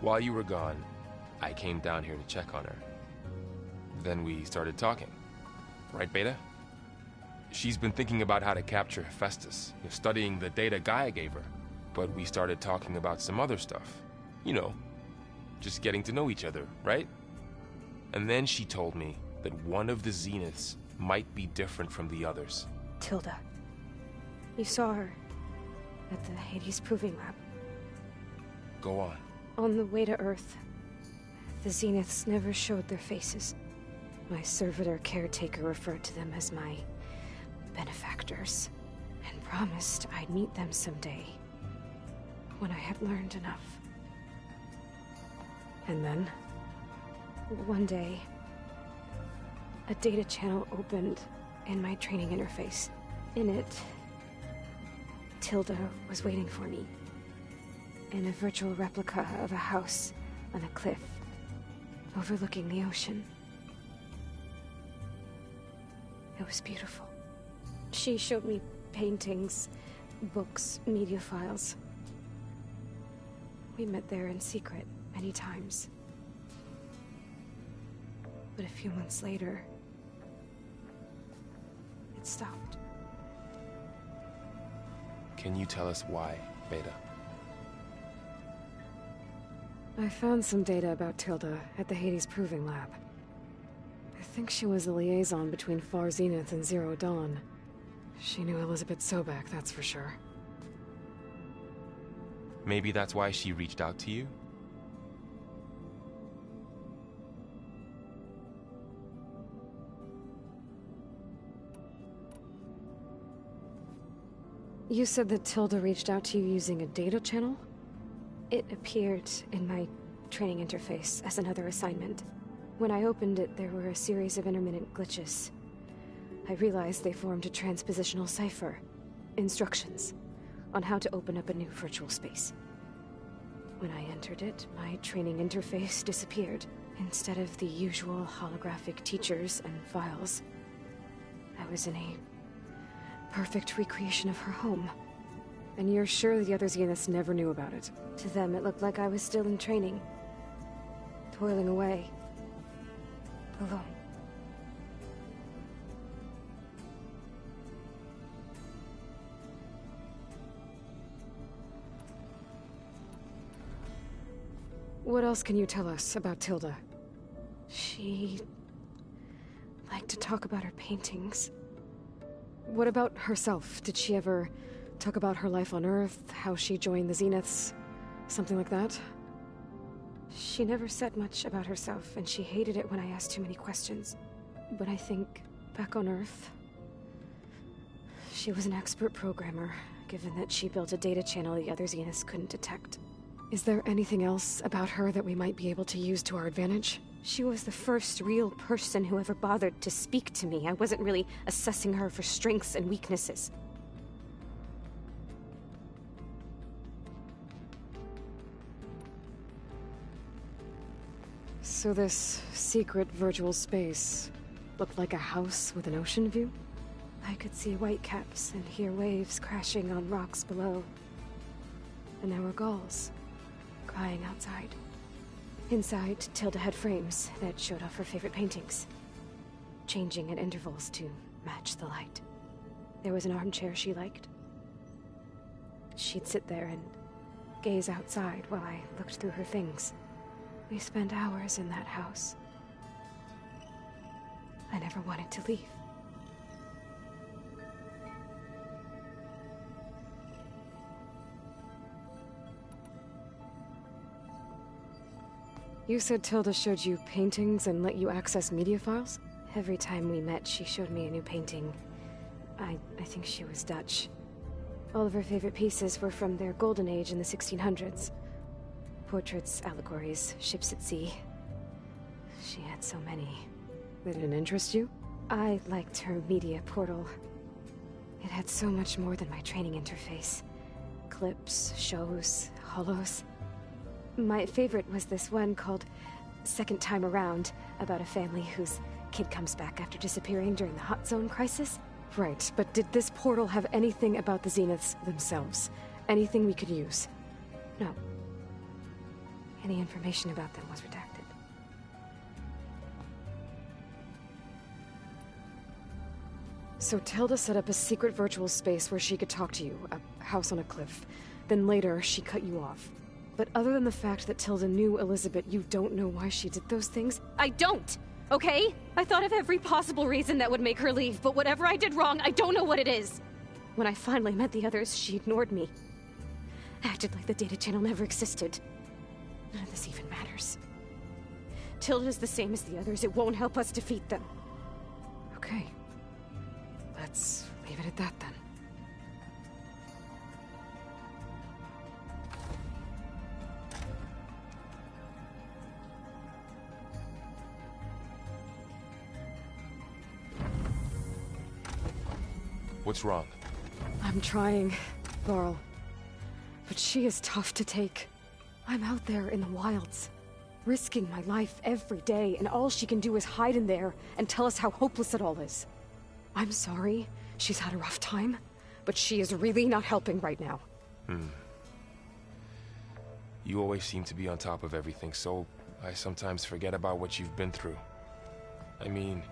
Speaker 9: While you were gone, I came down here to check on her. Then we started talking. Right, Beta? She's been thinking about how to capture Hephaestus, studying the data Gaia gave her. But we started talking about some other stuff. You know, just getting to know each other, right? And then she told me that one of the Zeniths might be different from the others.
Speaker 1: Tilda. You saw her at the Hades Proving Lab.
Speaker 9: Go on.
Speaker 1: On the way to Earth, the Zeniths never showed their faces. My servitor caretaker referred to them as my benefactors, and promised I'd meet them someday, when I had learned enough. And then, one day, a data channel opened in my training interface. In it, Tilda was waiting for me, in a virtual replica of a house on a cliff, overlooking the ocean. It was beautiful. She showed me paintings, books, media files. We met there in secret many times. But a few months later, it stopped.
Speaker 9: Can you tell us why, Beta?
Speaker 1: I found some data about Tilda at the Hades Proving Lab. I think she was a liaison between Far Zenith and Zero Dawn. She knew Elizabeth Sobek, that's for sure.
Speaker 9: Maybe that's why she reached out to you?
Speaker 1: You said that Tilda reached out to you using a data channel? It appeared in my training interface as another assignment. When I opened it, there were a series of intermittent glitches. I realized they formed a transpositional cipher. Instructions on how to open up a new virtual space. When I entered it, my training interface disappeared. Instead of the usual holographic teachers and files, I was in a perfect recreation of her home. And you're sure the other Zeniths never knew about it? To them, it looked like I was still in training. Toiling away. Alone. What else can you tell us about Tilda? She liked to talk about her paintings. What about herself? Did she ever talk about her life on Earth, how she joined the Zeniths, something like that? She never said much about herself, and she hated it when I asked too many questions. But I think, back on Earth, she was an expert programmer, given that she built a data channel the other Zeniths couldn't detect. Is there anything else about her that we might be able to use to our advantage? She was the first real person who ever bothered to speak to me. I wasn't really assessing her for strengths and weaknesses. So this secret virtual space looked like a house with an ocean view? I could see whitecaps and hear waves crashing on rocks below. And there were gulls crying outside. Inside, Tilda had frames that showed off her favorite paintings, changing at intervals to match the light. There was an armchair she liked. She'd sit there and gaze outside while I looked through her things. We spent hours in that house. I never wanted to leave. You said Tilda showed you paintings and let you access media files? Every time we met, she showed me a new painting. I think she was Dutch. All of her favorite pieces were from their golden age in the 1600s. Portraits, allegories, ships at sea. She had so many.
Speaker 13: They didn't interest you?
Speaker 1: I liked her media portal. It had so much more than my training interface. Clips, shows, holos. My favorite was this one called Second Time Around, about a family whose kid comes back after disappearing during the Hot Zone crisis.
Speaker 13: Right, but did this portal have anything about the Zeniths themselves? Anything we could use?
Speaker 1: No. Any information about them was redacted.
Speaker 13: So Tilda set up a secret virtual space where she could talk to you, a house on a cliff. Then later, she cut you off. But other than the fact that Tilda knew Elizabeth, you don't know why she did those things?
Speaker 1: I don't! Okay? I thought of every possible reason that would make her leave, but whatever I did wrong, I don't know what it is. When I finally met the others, she ignored me. Acted like the data channel never existed. None of this even matters. Tilda's the same as the others. It won't help us defeat them.
Speaker 13: Okay. Let's leave it at that then.
Speaker 9: What's wrong?
Speaker 13: I'm trying, Laurel. But she is tough to take. I'm out there in the wilds, risking my life every day, and all she can do is hide in there and tell us how hopeless it all is. I'm sorry, she's had a rough time, but she is really not helping right now.
Speaker 9: You always seem to be on top of everything, so I sometimes forget about what you've been through. I mean,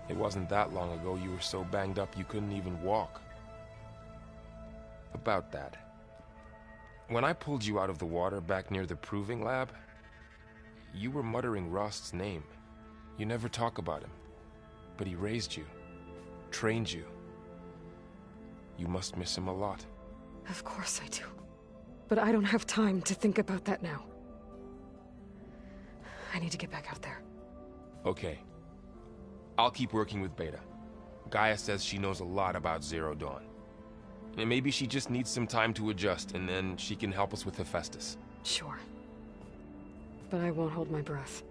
Speaker 9: it wasn't that long ago you were so banged up you couldn't even walk. About that. When I pulled you out of the water back near the proving lab, you were muttering Rost's name. You never talk about him. But he raised you, trained you. You must miss him a lot.
Speaker 13: Of course I do. But I don't have time to think about that now. I need to get back out there.
Speaker 9: Okay. I'll keep working with Beta. Gaia says she knows a lot about Zero Dawn. And maybe she just needs some time to adjust, and then she can help us with Hephaestus.
Speaker 13: Sure. But I won't hold my breath.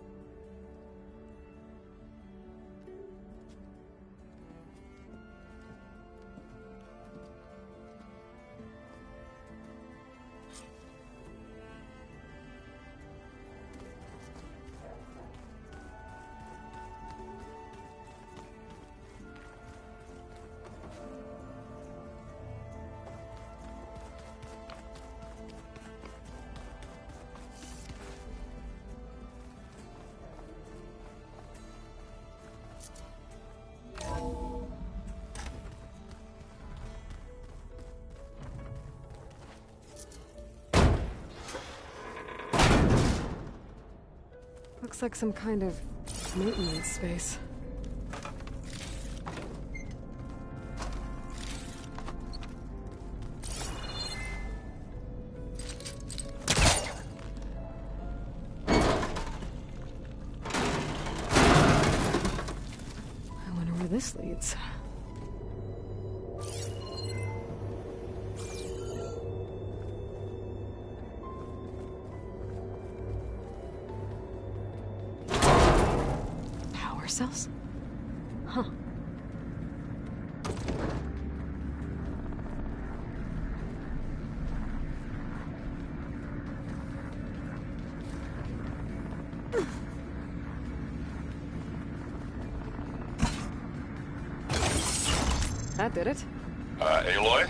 Speaker 13: Looks like some kind of maintenance space. I wonder where this leads. Cells? Huh. That did it.
Speaker 8: Aloy?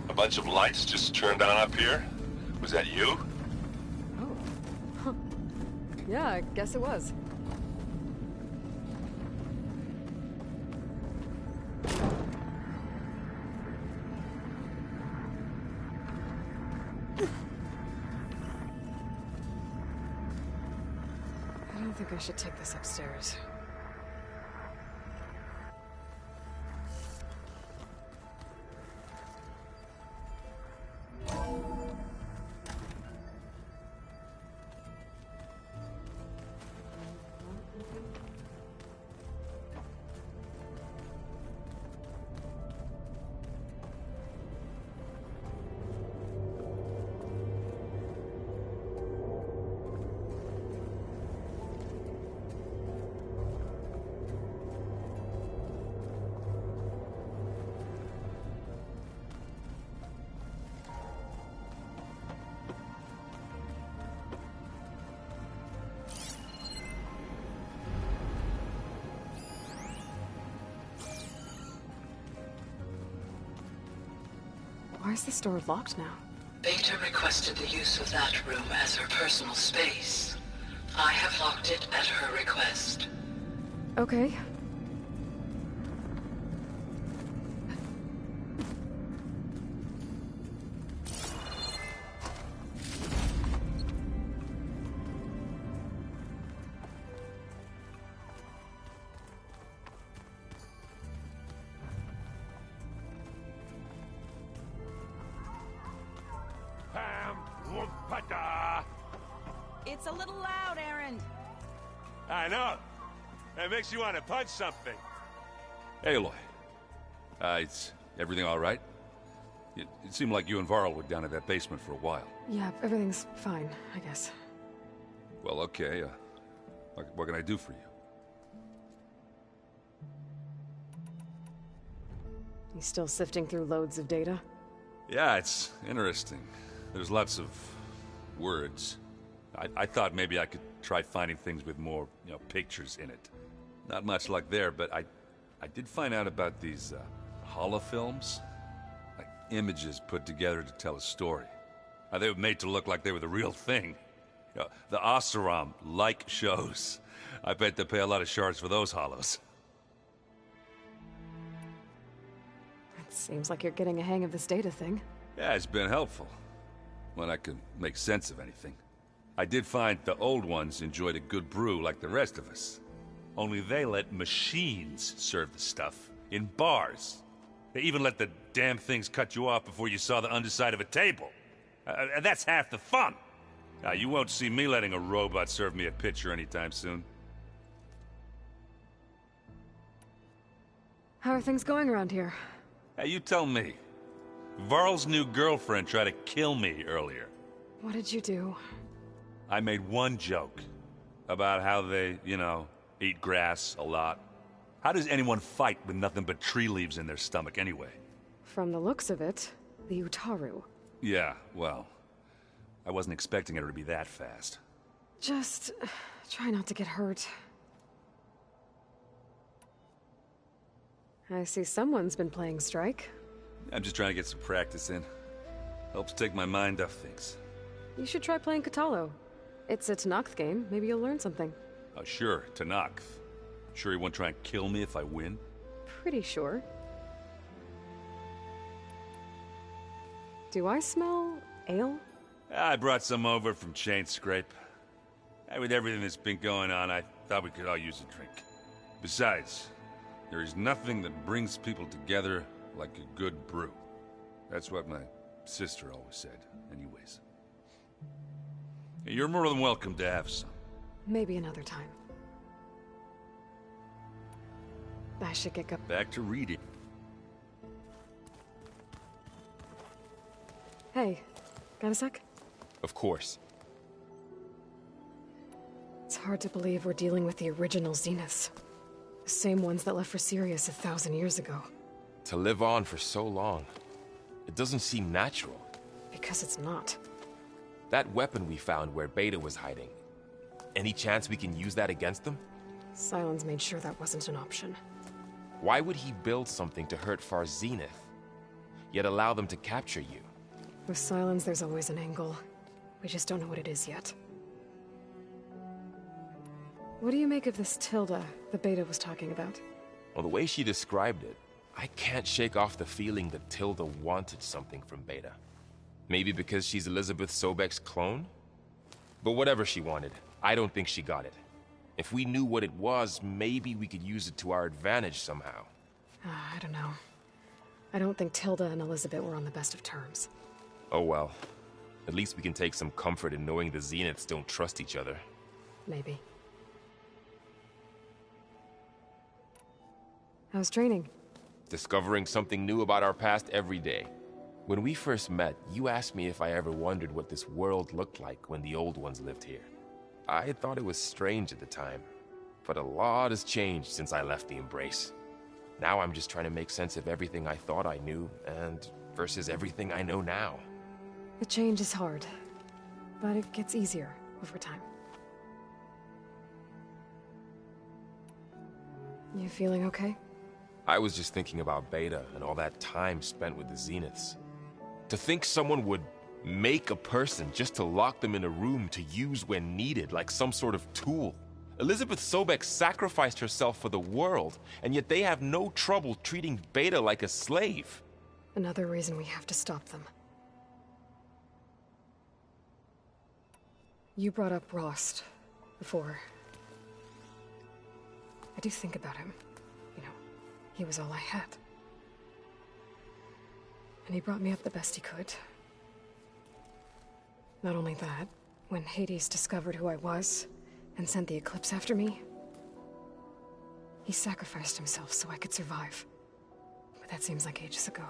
Speaker 8: A bunch of lights just turned on up here? Was that you?
Speaker 13: Oh. Huh. Yeah, I guess it was. I think I should take this upstairs. is the store locked now?
Speaker 11: Beta requested the use of that room as her personal space. I have locked it at her request.
Speaker 13: Okay.
Speaker 14: It's a little loud, Erend.
Speaker 8: I know. That makes you want to punch something.
Speaker 15: Hey, Aloy. Is everything all right? It seemed like you and Varl were down at that basement for a while.
Speaker 13: Yeah, everything's fine, I guess.
Speaker 15: Well, okay. What can I do for you?
Speaker 13: You still sifting through loads of data?
Speaker 15: Yeah, it's interesting. There's lots of words. I thought maybe I could try finding things with more, pictures in it. Not much luck there, but I did find out about these holofilms. Like images put together to tell a story. They were made to look like they were the real thing. The Oseram-like shows. I bet they pay a lot of shards for those holos.
Speaker 13: It seems like you're getting a hang of this data thing.
Speaker 15: Yeah, it's been helpful. When I can make sense of anything. I did find the old ones enjoyed a good brew like the rest of us. Only they let machines serve the stuff in bars. They even let the damn things cut you off before you saw the underside of a table. That's half the fun. Now, you won't see me letting a robot serve me a pitcher anytime soon.
Speaker 13: How are things going around here?
Speaker 15: Hey, you tell me. Varl's new girlfriend tried to kill me earlier.
Speaker 13: What did you do?
Speaker 15: I made one joke about how they, eat grass a lot. How does anyone fight with nothing but tree leaves in their stomach anyway?
Speaker 13: From the looks of it, the Utaru.
Speaker 15: Yeah, well, I wasn't expecting her to be that fast.
Speaker 13: Just try not to get hurt. I see someone's been playing Strike.
Speaker 15: I'm just trying to get some practice in. Helps take my mind off things.
Speaker 13: You should try playing Kotallo. It's a Tenakth game. Maybe you'll learn something.
Speaker 15: Oh, sure, Tenakth. Sure he won't try and kill me if I win?
Speaker 13: Pretty sure. Do I smell ale?
Speaker 15: I brought some over from Chain Scrape. With everything that's been going on, I thought we could all use a drink. Besides, there is nothing that brings people together like a good brew. That's what my sister always said, anyways. You're more than welcome to have some.
Speaker 13: Maybe another time. I should get
Speaker 15: back to reading.
Speaker 13: Hey, got a sec?
Speaker 9: Of course.
Speaker 13: It's hard to believe we're dealing with the original Zeniths. The same ones that left for Sirius 1,000 years ago.
Speaker 9: To live on for so long, it doesn't seem natural.
Speaker 13: Because it's not.
Speaker 9: That weapon we found where Beta was hiding. Any chance we can use that against them?
Speaker 13: Sylens made sure that wasn't an option.
Speaker 9: Why would he build something to hurt Far Zenith, yet allow them to capture you?
Speaker 13: With Sylens, there's always an angle. We just don't know what it is yet. What do you make of this Tilda the Beta was talking about?
Speaker 9: Well, the way she described it, I can't shake off the feeling that Tilda wanted something from Beta. Maybe because she's Elizabeth Sobek's clone? But whatever she wanted, I don't think she got it. If we knew what it was, maybe we could use it to our advantage somehow.
Speaker 13: I don't know. I don't think Tilda and Elizabeth were on the best of terms.
Speaker 9: Oh well. At least we can take some comfort in knowing the Zeniths don't trust each other.
Speaker 13: Maybe. How's training?
Speaker 9: Discovering something new about our past every day. When we first met, you asked me if I ever wondered what this world looked like when the old ones lived here. I thought it was strange at the time, but a lot has changed since I left the Embrace. Now I'm just trying to make sense of everything I thought I knew, and versus everything I know now.
Speaker 13: The change is hard, but it gets easier over time. You feeling okay?
Speaker 9: I was just thinking about Beta and all that time spent with the Zeniths. To think someone would make a person just to lock them in a room to use when needed, like some sort of tool. Elizabeth Sobek sacrificed herself for the world, and yet they have no trouble treating Beta like a slave.
Speaker 13: Another reason we have to stop them. You brought up Rost before. I do think about him. You know, he was all I had. And he brought me up the best he could. Not only that, when Hades discovered who I was and sent the Eclipse after me, he sacrificed himself so I could survive. But that seems like ages ago.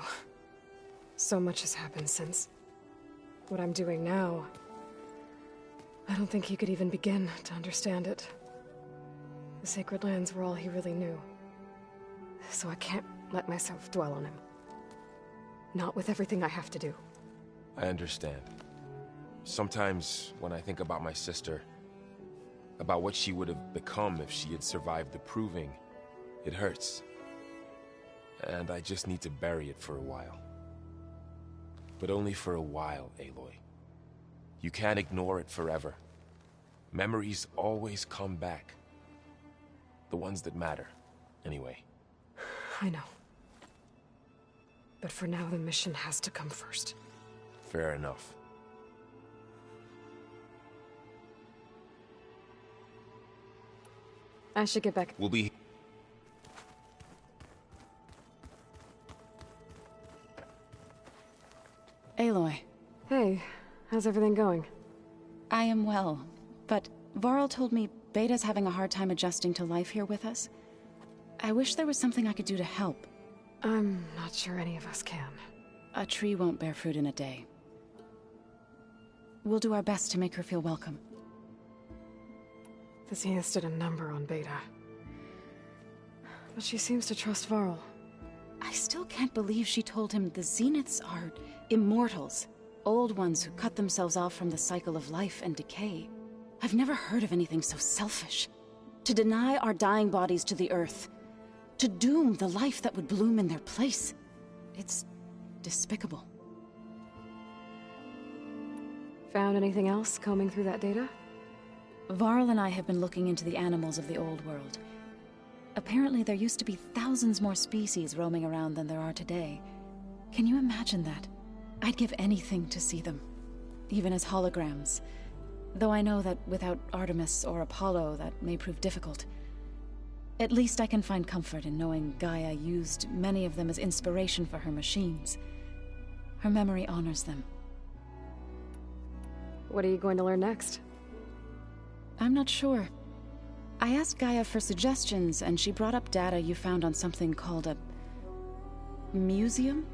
Speaker 13: So much has happened since. What I'm doing now, I don't think he could even begin to understand it. The Sacred Lands were all he really knew. So I can't let myself dwell on him. Not with everything I have to do.
Speaker 9: I understand. Sometimes, when I think about my sister, about what she would have become if she had survived the Proving, it hurts. And I just need to bury it for a while. But only for a while, Aloy. You can't ignore it forever. Memories always come back. The ones that matter, anyway.
Speaker 13: I know. But for now, the mission has to come first.
Speaker 9: Fair enough.
Speaker 13: I should get back.
Speaker 9: We'll be...
Speaker 16: Aloy.
Speaker 13: Hey, how's everything going?
Speaker 16: I am well, but Varl told me Beta's having a hard time adjusting to life here with us. I wish there was something I could do to help.
Speaker 13: I'm not sure any of us can.
Speaker 16: A tree won't bear fruit in a day. We'll do our best to make her feel welcome.
Speaker 13: The Zeniths did a number on Beta. But she seems to trust Varl.
Speaker 16: I still can't believe she told him the Zeniths are immortals. Old ones who cut themselves off from the cycle of life and decay. I've never heard of anything so selfish. To deny our dying bodies to the Earth. To doom the life that would bloom in their place. It's despicable.
Speaker 13: Found anything else combing through that data?
Speaker 16: Varl and I have been looking into the animals of the old world. Apparently there used to be thousands more species roaming around than there are today. Can you imagine that? I'd give anything to see them. Even as holograms. Though I know that without Artemis or Apollo, that may prove difficult. At least I can find comfort in knowing Gaia used many of them as inspiration for her machines. Her memory honors them.
Speaker 13: What are you going to learn next?
Speaker 16: I'm not sure. I asked Gaia for suggestions, and she brought up data you found on something called a... museum?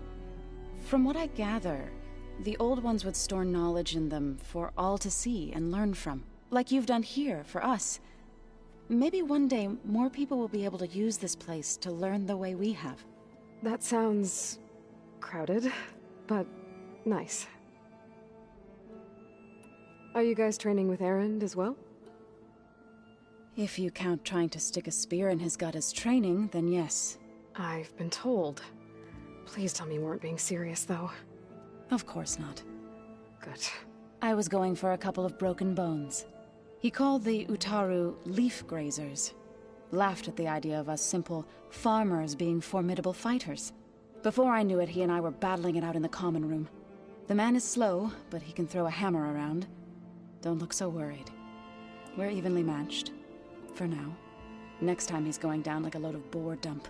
Speaker 16: From what I gather, the old ones would store knowledge in them for all to see and learn from. Like you've done here, for us. Maybe one day, more people will be able to use this place to learn the way we have.
Speaker 13: That sounds... crowded, but nice. Are you guys training with Erend as well?
Speaker 16: If you count trying to stick a spear in his gut as training, then yes.
Speaker 13: I've been told. Please tell me you weren't being serious, though.
Speaker 16: Of course not.
Speaker 13: Good.
Speaker 16: I was going for a couple of broken bones. He called the Utaru leaf grazers. Laughed at the idea of us simple farmers being formidable fighters. Before I knew it, he and I were battling it out in the common room. The man is slow, but he can throw a hammer around. Don't look so worried. We're evenly matched. For now. Next time he's going down like a load of boar dump.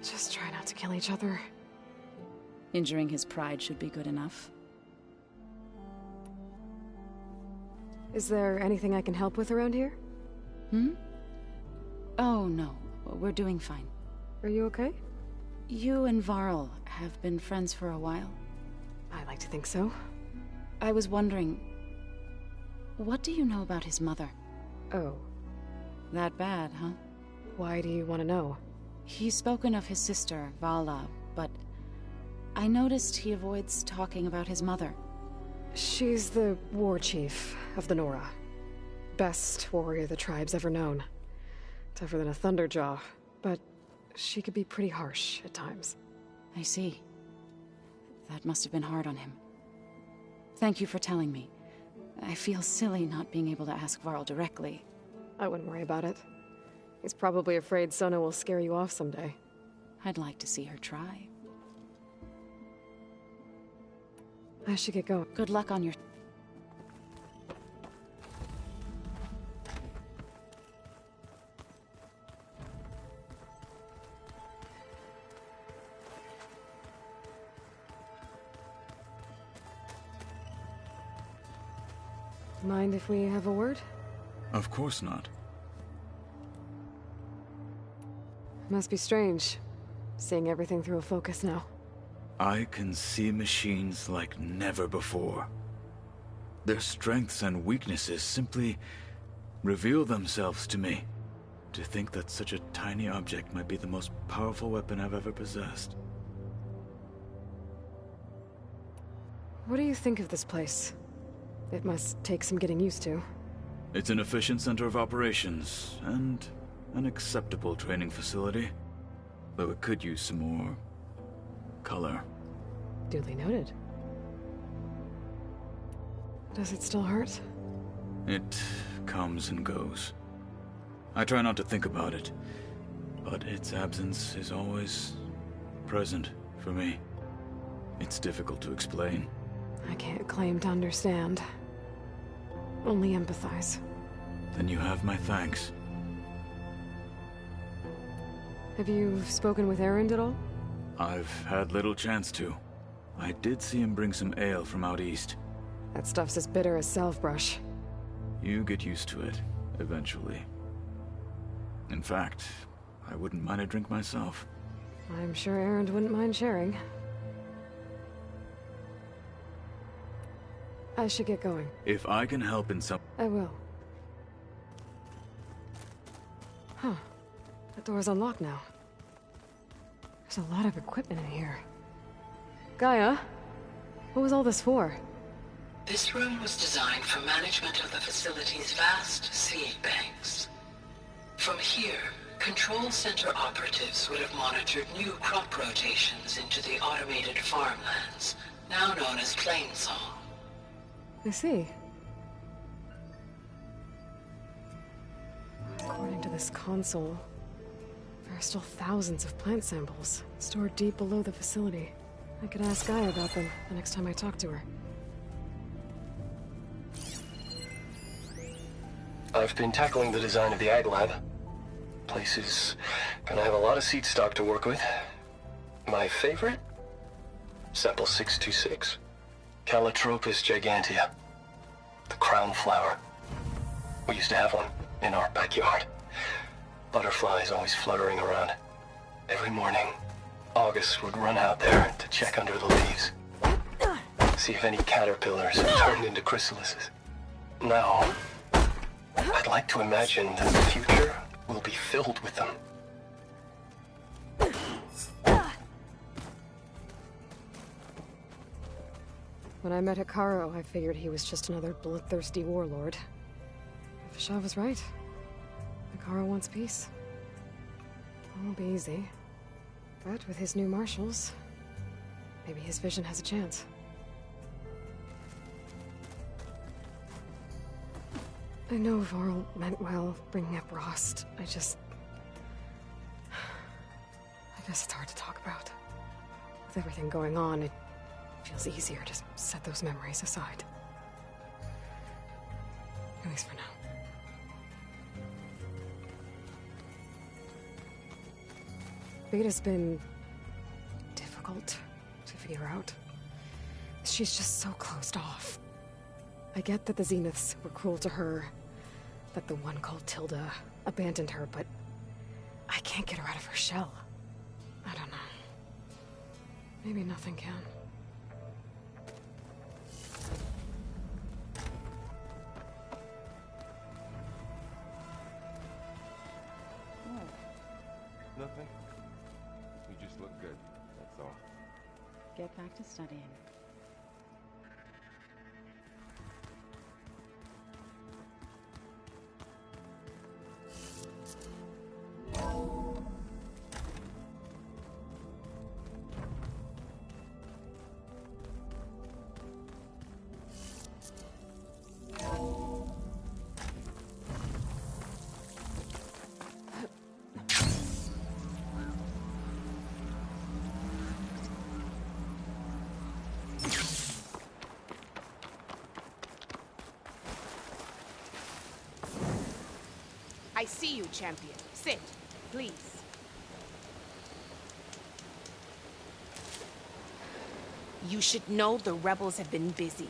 Speaker 13: Just try not to kill each other.
Speaker 16: Injuring his pride should be good enough.
Speaker 13: Is there anything I can help with around here?
Speaker 16: Hmm? Oh, no. We're doing fine.
Speaker 13: Are you okay?
Speaker 16: You and Varl have been friends for a while.
Speaker 13: I like to think so.
Speaker 16: I was wondering... what do you know about his mother?
Speaker 13: Oh.
Speaker 16: That bad, huh?
Speaker 13: Why do you want to know?
Speaker 16: He's spoken of his sister, Vala, but... I noticed he avoids talking about his mother.
Speaker 13: She's the war chief of the Nora. Best warrior the tribe's ever known. Tougher than a Thunderjaw, but she could be pretty harsh at times.
Speaker 16: I see. That must have been hard on him. Thank you for telling me. I feel silly not being able to ask Varl directly.
Speaker 13: I wouldn't worry about it. He's probably afraid Sona will scare you off someday.
Speaker 16: I'd like to see her try.
Speaker 13: I should get going.
Speaker 16: Good luck on your...
Speaker 13: Mind if we have a word?
Speaker 10: Of course not.
Speaker 13: Must be strange, seeing everything through a focus now.
Speaker 10: I can see machines like never before. Their strengths and weaknesses simply reveal themselves to me. To think that such a tiny object might be the most powerful weapon I've ever possessed.
Speaker 13: What do you think of this place? It must take some getting used to.
Speaker 10: It's an efficient center of operations, and an acceptable training facility. Though it could use some more... color.
Speaker 13: Duly noted. Does it still hurt?
Speaker 10: It comes and goes. I try not to think about it, but its absence is always present for me. It's difficult to explain.
Speaker 13: I can't claim to understand. Only empathize.
Speaker 10: Then you have my thanks.
Speaker 13: Have you spoken with Erend at all?
Speaker 10: I've had little chance to. I did see him bring some ale from out east.
Speaker 13: That stuff's as bitter as salve-brush.
Speaker 10: You get used to it, eventually. In fact, I wouldn't mind a drink myself.
Speaker 13: I'm sure Erend wouldn't mind sharing. I should get going.
Speaker 10: If I can help in some...
Speaker 13: I will. Huh. That door's unlocked now. There's a lot of equipment in here. Gaia? What was all this for?
Speaker 11: This room was designed for management of the facility's vast seed banks. From here, Control Center operatives would have monitored new crop rotations into the automated farmlands, now known as Plainsong.
Speaker 13: I see. According to this console, there are still thousands of plant samples stored deep below the facility. I could ask Gaia about them the next time I talk to her.
Speaker 17: I've been tackling the design of the Ag Lab. Place is gonna have a lot of seed stock to work with. My favorite? Sample 626. Calotropis gigantea. The crown flower. We used to have one in our backyard. Butterflies always fluttering around. Every morning, August would run out there to check under the leaves. See if any caterpillars have turned into chrysalises. Now, I'd like to imagine that the future will be filled with them.
Speaker 13: When I met Hekarro, I figured he was just another bloodthirsty warlord. Vashav was right. Hekarro wants peace. It won't be easy. But with his new marshals, maybe his vision has a chance. I know Varl meant well, bringing up Rost. I guess it's hard to talk about. With everything going on, it feels easier to set those memories aside. At least for now. Beta's been difficult to figure out. She's just so closed off. I get that the Zeniths were cruel to her, that the one called Tilda abandoned her, but I can't get her out of her shell. I don't know. Maybe nothing can.
Speaker 9: Nothing. You just look good, that's all.
Speaker 16: Get back to studying.
Speaker 18: see you, champion. Sit, please. You should know the rebels have been busy.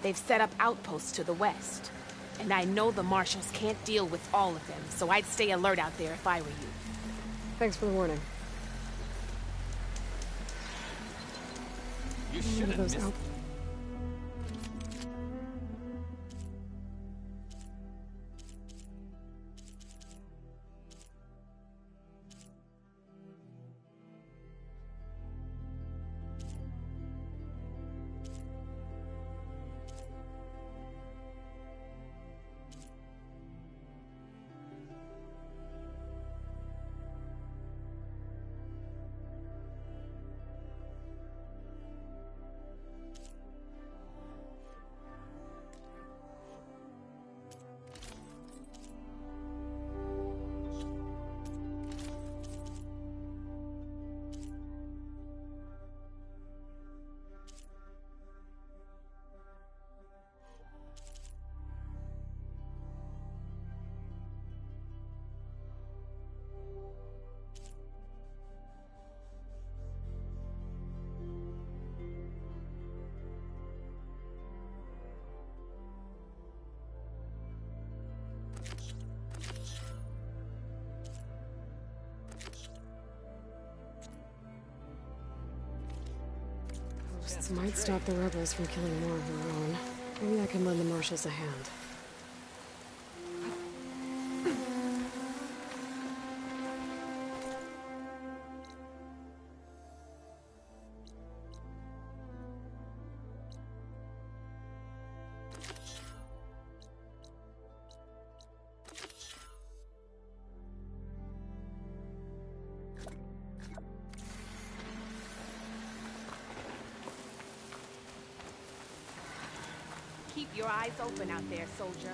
Speaker 18: They've set up outposts to the west. And I know the marshals can't deal with all of them, so I'd stay alert out there if I were you.
Speaker 13: Thanks for the warning.
Speaker 2: You should have missed...
Speaker 13: This might stop the rebels from killing more of their own. Maybe I can lend the marshals a hand.
Speaker 18: Keep your eyes open out there, soldier.